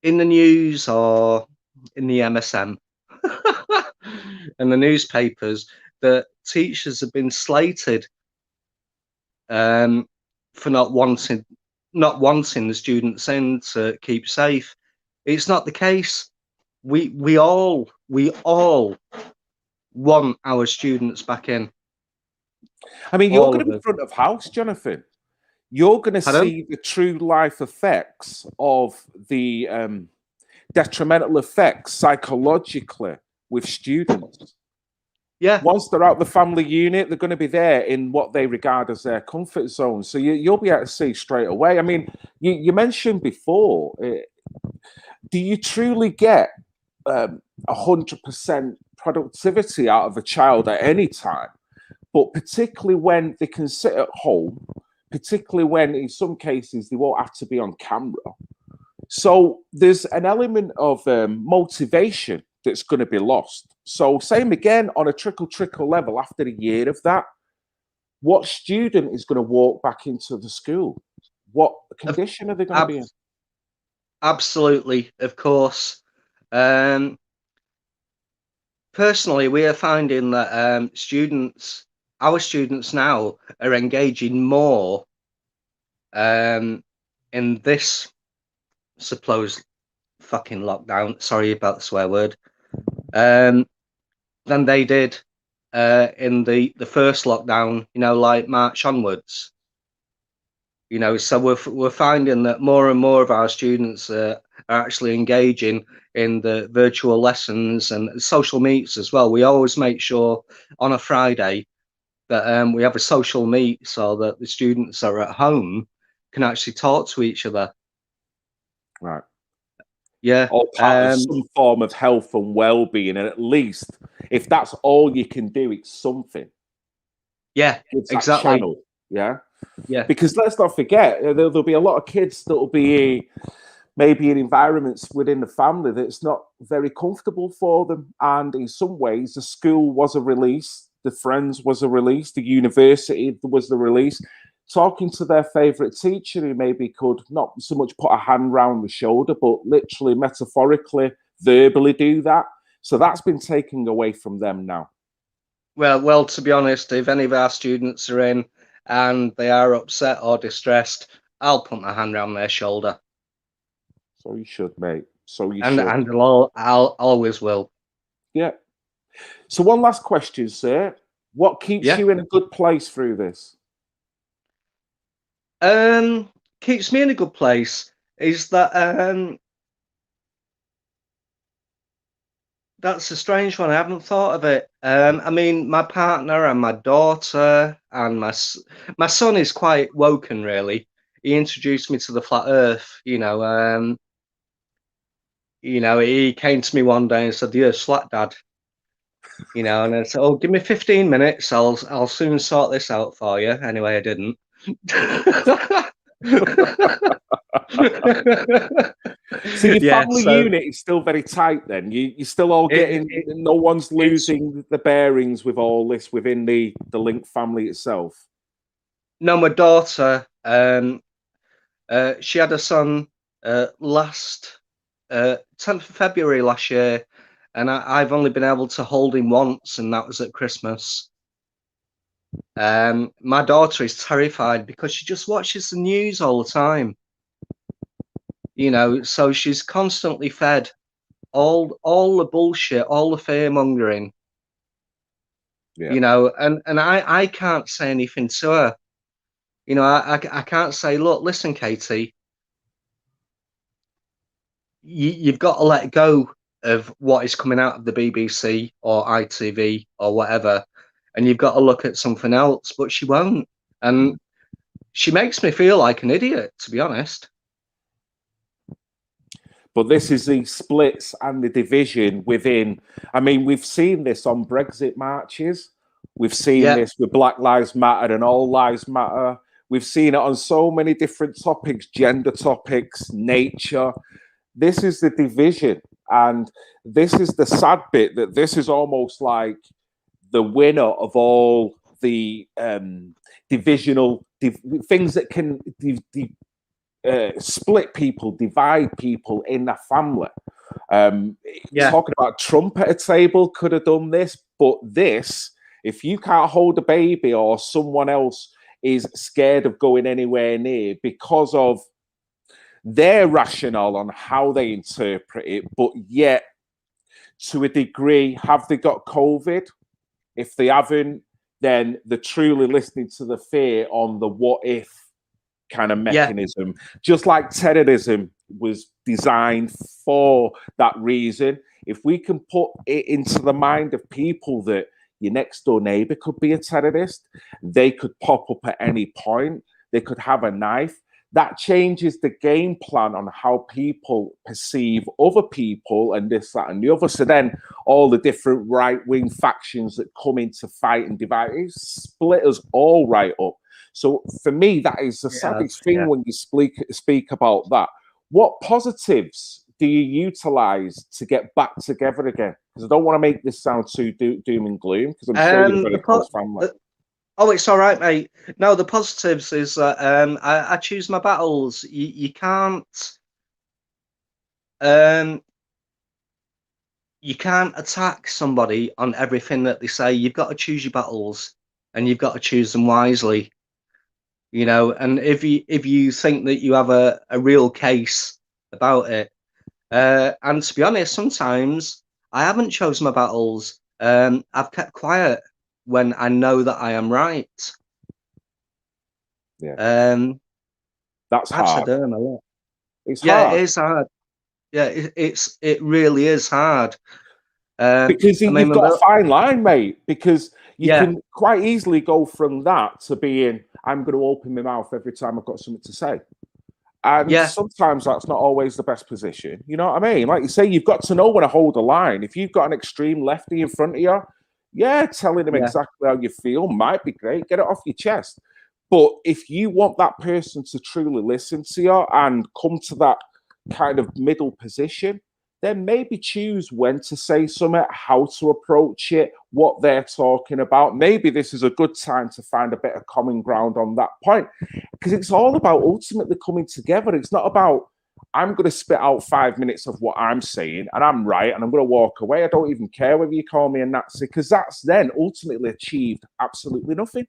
in the news or in the MSM and the newspapers that teachers have been slated for not wanting the students in to keep safe. It's not the case. We all want our students back in. I mean, you're going to be front of house, Jonathan. You're going to see the true life effects of the detrimental effects psychologically with students. Yeah. Once they're out the family unit, they're going to be there in what they regard as their comfort zone. So you'll be able to see straight away. I mean, you mentioned before, do you truly get 100% productivity out of a child at any time? But particularly when they can sit at home, particularly when in some cases they won't have to be on camera. So there's an element of motivation that's going to be lost. So same again on a trickle level after a year of that, what student is going to walk back into the school? What condition are they going to be in? Absolutely, of course. Personally, we are finding that our students now are engaging more in this supposed fucking lockdown, sorry about the swear word, than they did in the first lockdown, you know, like March onwards. You know, so we're finding that more and more of our students are actually engaging in the virtual lessons and social meets as well. We always make sure on a Friday that we have a social meet so that the students that are at home can actually talk to each other. Right. Yeah. Or part of some form of health and well-being, and at least if that's all you can do, it's something. Yeah, exactly. Channel, yeah. Yeah. Because let's not forget, there'll be a lot of kids that will be maybe in environments within the family that's not very comfortable for them. And in some ways, the school was a release, the friends was a release, the university was the release. Talking to their favourite teacher who maybe could not so much put a hand round the shoulder, but literally, metaphorically, verbally do that. So that's been taken away from them now. Well, to be honest, if any of our students are in and they are upset or distressed, I'll put my hand around their shoulder. So you should, mate. So you should. And I'll always will. Yeah. So one last question, sir. What keeps you in a good place through this? Keeps me in a good place is that That's a strange one. I haven't thought of it. I mean, my partner and my daughter and my son is quite woken, really. He introduced me to the flat Earth. He came to me one day and said, "The Earth's flat, Dad." And I said, "Oh, give me 15 minutes. I'll soon sort this out for you." Anyway, I didn't. So your Yeah, family so unit is still very tight then? You still all getting, no one's losing the bearings with all this within the Link family itself? no, my daughter, she had a son last 10th of February last year, and I've only been able to hold him once, and that was at Christmas. My daughter is terrified because she just watches the news all the time. So she's constantly fed all the bullshit, all the fear mongering. Yeah. And I can't say anything to her. I can't say, "Look, listen, Katie, you've got to let go of what is coming out of the BBC or ITV or whatever, and you've got to look at something else." But she won't, and she makes me feel like an idiot, to be honest. But this is the splits and the division within. I mean, we've seen this on Brexit marches. We've seen this with Black Lives Matter and All Lives Matter. We've seen it on so many different topics, gender topics, nature. This is the division. And this is the sad bit, that this is almost like the winner of all the divisional things that can split people, divide people in a family. Talking about Trump at a table could have done this, but this, if you can't hold a baby or someone else is scared of going anywhere near because of their rationale on how they interpret it, but yet to a degree, have they got COVID? If they haven't, then they're truly listening to the fear on the what if kind of mechanism. Just like terrorism was designed for that reason. If we can put it into the mind of people that your next door neighbor could be a terrorist, they could pop up at any point, they could have a knife, that changes the game plan on how people perceive other people and this, that, and the other. So then all the different right-wing factions that come in to fight and divide, it split us all right up. So for me, that is the saddest thing when you speak about that. What positives do you utilize to get back together again? Because I don't want to make this sound too doom and gloom, because I'm sure you're very close family. Oh, it's all right, mate. No, the positives is that I choose my battles. You can't attack somebody on everything that they say. You've got to choose your battles, and you've got to choose them wisely. And if you think that you have a real case about it, and to be honest, sometimes I haven't chosen my battles. I've kept quiet when I know that I am right. That's hard. It's hard. It is hard. Yeah, it really is hard. Because you've got a fine line, mate. Because you can quite easily go from that to being, I'm going to open my mouth every time I've got something to say. And sometimes that's not always the best position. You know what I mean? Like you say, you've got to know when to hold a line. If you've got an extreme lefty in front of you, telling them exactly how you feel might be great. Get it off your chest. But if you want that person to truly listen to you and come to that kind of middle position, then maybe choose when to say something, how to approach it, what they're talking about. Maybe this is a good time to find a bit of common ground on that point, because it's all about ultimately coming together. It's not about, I'm going to spit out 5 minutes of what I'm saying and I'm right and I'm going to walk away. I don't even care whether you call me a Nazi, because that's then ultimately achieved absolutely nothing.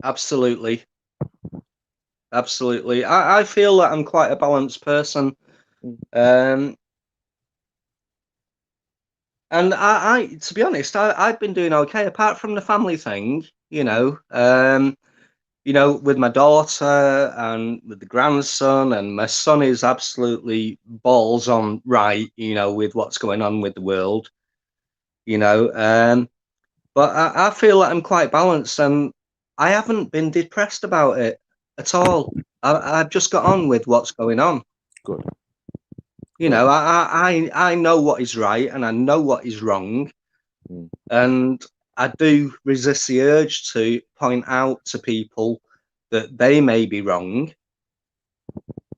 Absolutely. I feel that I'm quite a balanced person. And I to be honest, I've been doing okay, apart from the family thing, with my daughter and with the grandson, and my son is absolutely balls on right, with what's going on with the world. you know. But I feel that I'm quite balanced, and I haven't been depressed about it at all. I've just got on with what's going on. Good. You know, I know what is right and I know what is wrong, and I do resist the urge to point out to people that they may be wrong.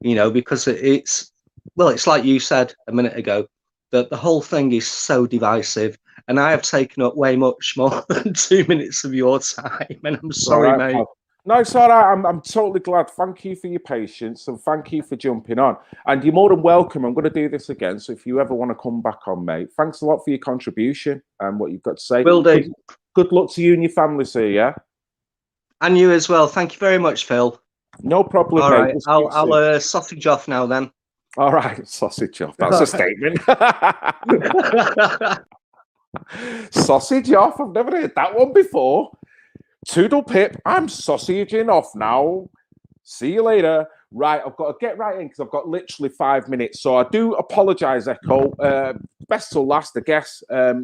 You know, because it's like you said a minute ago, that the whole thing is so divisive, and I have taken up way much more than 2 minutes of your time, and I'm sorry, mate. Pal. No, it's all right. I'm totally glad. Thank you for your patience and thank you for jumping on. And you're more than welcome. I'm going to do this again. So if you ever want to come back on, mate, thanks a lot for your contribution and what you've got to say. Will do. Good luck to you and your family, sir. Yeah. And you as well. Thank you very much, Phil. No problem, all mate. Right. I'll sausage off now then. All right, sausage off. That's a statement. Sausage off. I've never heard that one before. Toodle pip. I'm sausaging off now. See you later. Right, I've got to get right in because I've got literally 5 minutes. So I do apologise, Echo. Best till last, I guess. I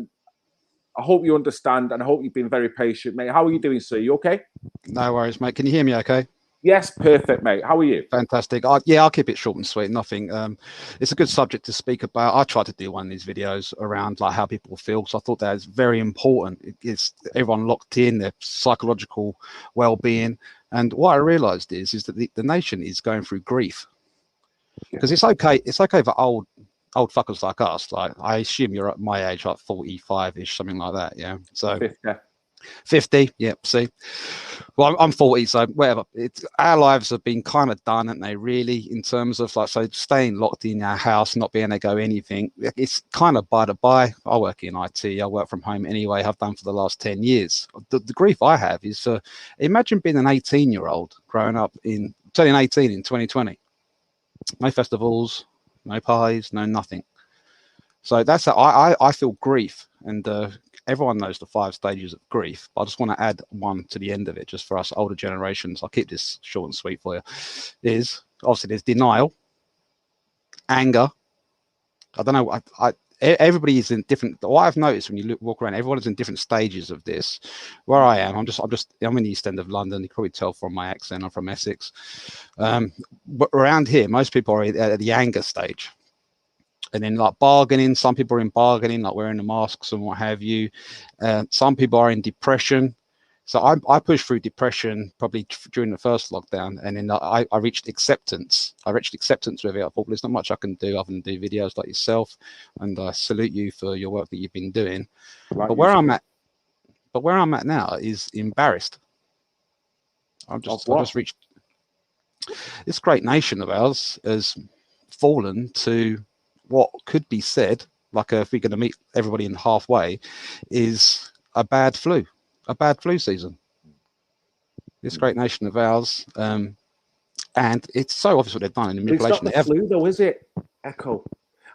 hope you understand and I hope you've been very patient, mate. How are you doing, sir? You okay? No worries, mate. Can you hear me okay? Yes, perfect, mate. How are you? Fantastic. I'll keep it short and sweet. Nothing. It's a good subject to speak about. I tried to do one of these videos around like how people feel, so I thought that is very important. It's everyone locked in, their psychological well-being. And what I realised is that the nation is going through grief. Because it's okay for old fuckers like us. Like I assume you're at my age, like 45-ish, something like that. Yeah. So 50, yeah. See, well, I'm 40, so whatever. Our lives have been kind of done, haven't they? Really, in terms of like, so staying locked in our house, not being able to go anything. It's kind of by the by. I work in IT. I work from home anyway. I've done for the last 10 years. The grief I have is, imagine being an 18-year-old growing up turning 18 in 2020. No festivals, no parties, no nothing. So that's I feel grief, and everyone knows the 5 stages of grief, but I just want to add one to the end of it, just for us older generations. I'll keep this short and sweet for you. Is obviously there's denial, anger. I don't know. Everybody is in different. What I've noticed when you walk around, everyone is in different stages of this. Where I am, I'm in the East End of London. You can probably tell from my accent. I'm from Essex. But around here, most people are at the anger stage. And then like bargaining, some people are in bargaining, like wearing the masks and what have you. Some people are in depression. So I pushed through depression probably during the first lockdown, and then I reached acceptance. I reached acceptance with it. I thought, well, there's not much I can do other than do videos like yourself, and I salute you for your work that you've been doing. But where I'm at now is embarrassed. I just reached. This great nation of ours has fallen to what could be said, like if we're going to meet everybody in halfway, is a bad flu season. This great nation of ours, and it's so obvious what they've done in the manipulation. It's not the flu, though, is it, Echo?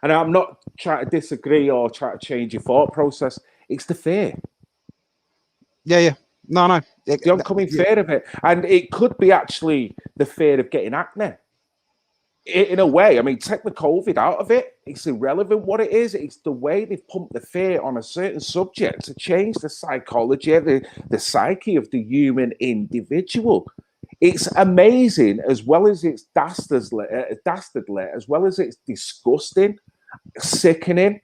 And I'm not trying to disagree or try to change your thought process. It's the fear. Yeah. No. The oncoming fear of it, and it could be actually the fear of getting acne. In a way, I mean, take the COVID out of it. It's irrelevant what it is. It's the way they've pumped the fear on a certain subject to change the psychology, the psyche of the human individual. It's amazing, as well as it's dastardly, as well as it's disgusting, sickening.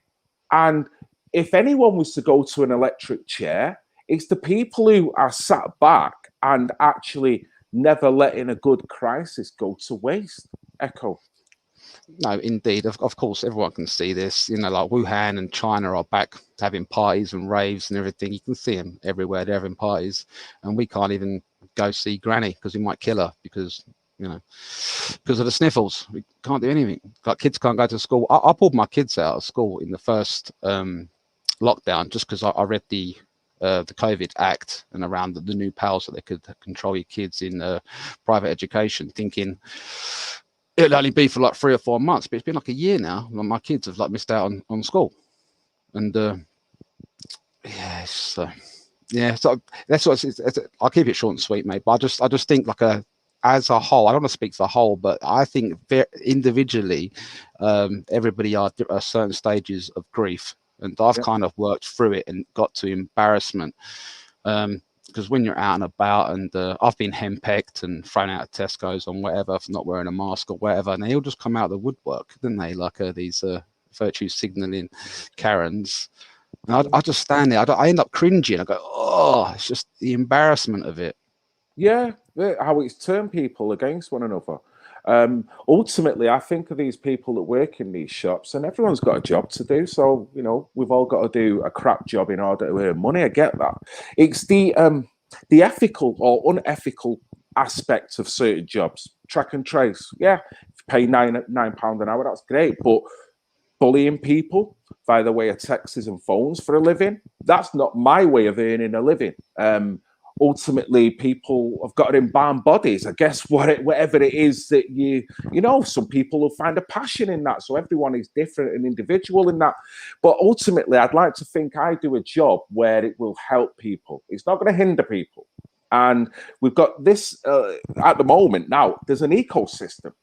And if anyone was to go to an electric chair, it's the people who are sat back and actually never letting a good crisis go to waste. Echo. No, indeed. Of course, everyone can see this. You know, like Wuhan and China are back having parties and raves and everything. You can see them everywhere. They're having parties, and we can't even go see Granny because we might kill her because of the sniffles. We can't do anything. Like kids can't go to school. I pulled my kids out of school in the first lockdown just because I read the COVID Act and around the new powers that they could control your kids in private education, thinking it'll only be for like 3 or 4 months, but it's been like a year now. My kids have like missed out on school, and so that's what I'll keep it short and sweet, mate. But I just think like as a whole, I don't want to speak for the whole, but I think individually, everybody are at certain stages of grief, And I've kind of worked through it and got to embarrassment. Because when you're out and about, and I've been henpecked and thrown out of Tesco's on whatever for not wearing a mask or whatever, and they all just come out of the woodwork, didn't they? Like these virtue signaling Karens. And I just stand there. I end up cringing. I go, oh, it's just the embarrassment of it. Yeah, how it's turned people against one another. Ultimately, I think of these people that work in these shops, and everyone's got a job to do. So, you know, we've all got to do a crap job in order to earn money. I get that. It's the ethical or unethical aspect of certain jobs. Track and trace. Yeah, if you pay £9 an hour, that's great. But bullying people via the way of texts and phones for a living, that's not my way of earning a living. Ultimately, people have got embalmed bodies. I guess whatever it is that you know, some people will find a passion in that. So everyone is different and individual in that. But ultimately, I'd like to think I do a job where it will help people. It's not going to hinder people. And we've got this at the moment now. There's an ecosystem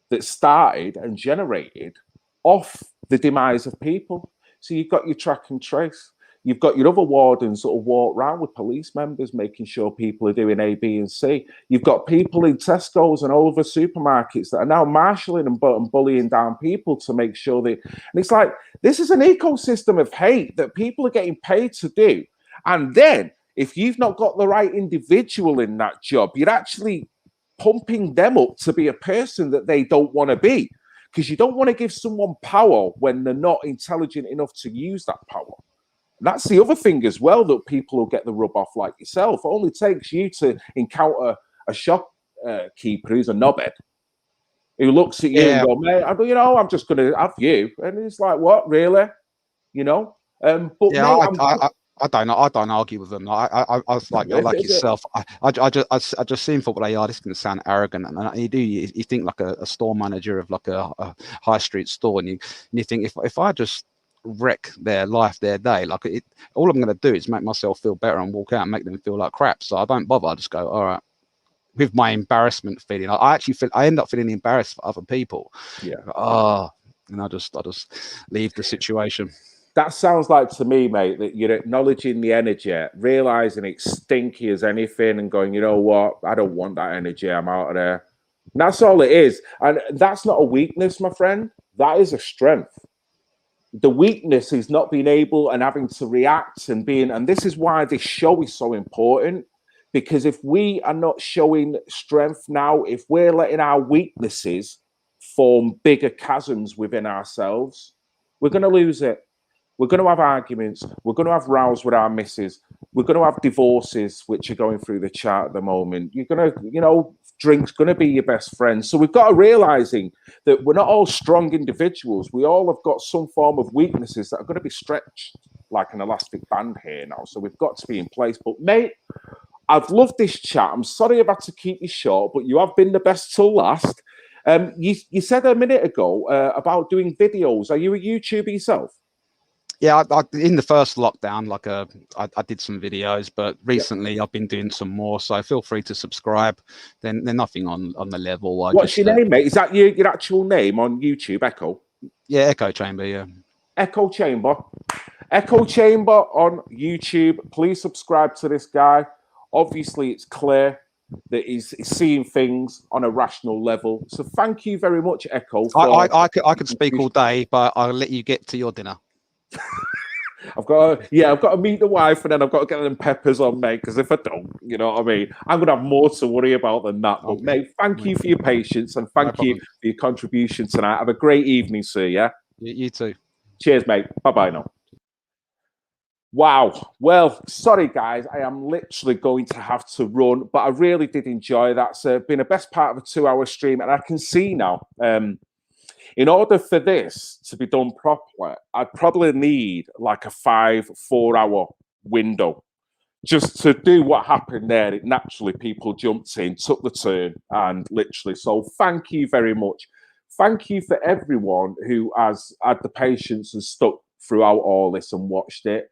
that started and generated off the demise of people. So you've got your track and trace. You've got your other wardens that will walk around with police members, making sure people are doing A, B, and C. You've got people in Tesco's and all over supermarkets that are now marshalling and bullying down people to make sure they. And it's like, this is an ecosystem of hate that people are getting paid to do. And then, if you've not got the right individual in that job, you're actually pumping them up to be a person that they don't want to be. Because you don't want to give someone power when they're not intelligent enough to use that power. That's the other thing as well, that people will get the rub off like yourself. It only takes you to encounter a shopkeeper who's a knobhead, who looks at you and go, mate, you know, I'm just going to have you. And it's like, what, really? You know? But yeah, mate, I don't argue with them. I was like yourself. I just see for what they are. This is going to sound arrogant, and you think like a store manager of like a high street store, and you think if I just wreck their life, their day, like all I'm going to do is make myself feel better and walk out and make them feel like crap. So I don't bother. I just go, all right. With my embarrassment feeling, I end up feeling embarrassed for other people. Yeah. And I just leave the situation. That sounds like to me, mate, that you're acknowledging the energy, realizing it's stinky as anything, and going, you know what, I don't want that energy. I'm out of there. And that's all it is. And that's not a weakness, my friend. That is a strength. The weakness is not being able and having to react and this is why this show is so important, because if we are not showing strength now, if we're letting our weaknesses form bigger chasms within ourselves, we're going to lose it. We're going to have arguments. We're going to have rows with our missus. We're going to have divorces, which are going through the chart at the moment. You're going to, you know, drink's going to be your best friend. So we've got to realizing that we're not all strong individuals. We all have got some form of weaknesses that are going to be stretched like an elastic band here now. So we've got to be in place. But mate, I've loved this chat. I'm sorry I've had to keep you short, but you have been the best till last. You said a minute ago about doing videos. Are you a YouTuber yourself? Yeah, I in the first lockdown, like I did some videos, but recently I've been doing some more. So feel free to subscribe. Then they're nothing on the level. What's your name, mate? Is that your actual name on YouTube? Echo. Yeah, Echo Chamber. Yeah. Echo Chamber. Echo Chamber on YouTube. Please subscribe to this guy. Obviously, it's clear that he's seeing things on a rational level. So thank you very much, Echo. I could speak all day, but I'll let you get to your dinner. I've got to meet the wife, and then I've got to get them peppers on, mate, because if I don't, you know what I mean, I'm going to have more to worry about than that. But, mate, thank you for your patience, and thank you for your contribution tonight. Have a great evening, sir, yeah? You too. Cheers, mate. Bye-bye now. Wow. Well, sorry, guys. I am literally going to have to run, but I really did enjoy that. It's been the best part of a 2-hour stream, and I can see now, in order for this to be done properly, I'd probably need like a 4-hour window just to do what happened there. It naturally, people jumped in, took the turn, and literally. So thank you very much. Thank you for everyone who has had the patience and stuck throughout all this and watched it.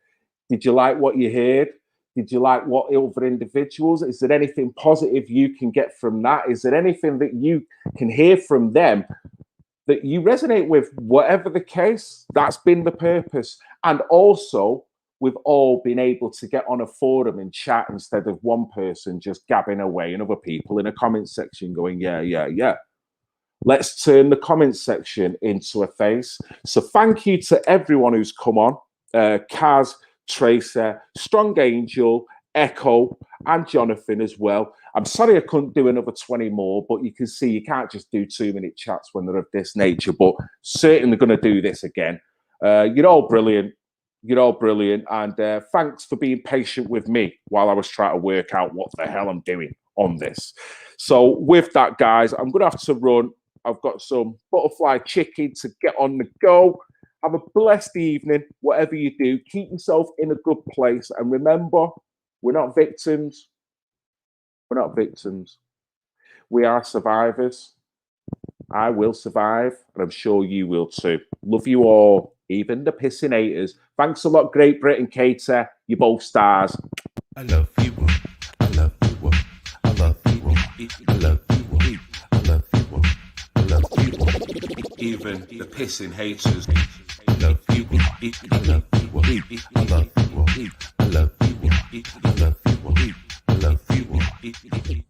Did you like what you heard? Did you like what other individuals? Is there anything positive you can get from that? Is there anything that you can hear from them that you resonate with. Whatever the case, that's been the purpose. And also, we've all been able to get on a forum and chat instead of one person just gabbing away and other people in a comment section going, yeah, yeah, yeah. Let's turn the comment section into a face. So thank you to everyone who's come on. Kaz, Tracer, Strong Angel, Echo, and Jonathan as well. I'm sorry I couldn't do another 20 more, but you can see you can't just do 2-minute chats when they're of this nature, but certainly going to do this again. You're all brilliant. You're all brilliant. And thanks for being patient with me while I was trying to work out what the hell I'm doing on this. So with that, guys, I'm going to have to run. I've got some butterfly chicken to get on the go. Have a blessed evening, whatever you do. Keep yourself in a good place. And remember, we're not victims. We're not victims. We are survivors. I will survive, and I'm sure you will too. Love you all, even the pissinators. Thanks a lot, Great Britain, Kater. You're both stars. I love you. I love you. I love you. I love you. I love you. I love you. Even the pissing haters. I love you. I love you. I love you. I love you. I love you. I love you.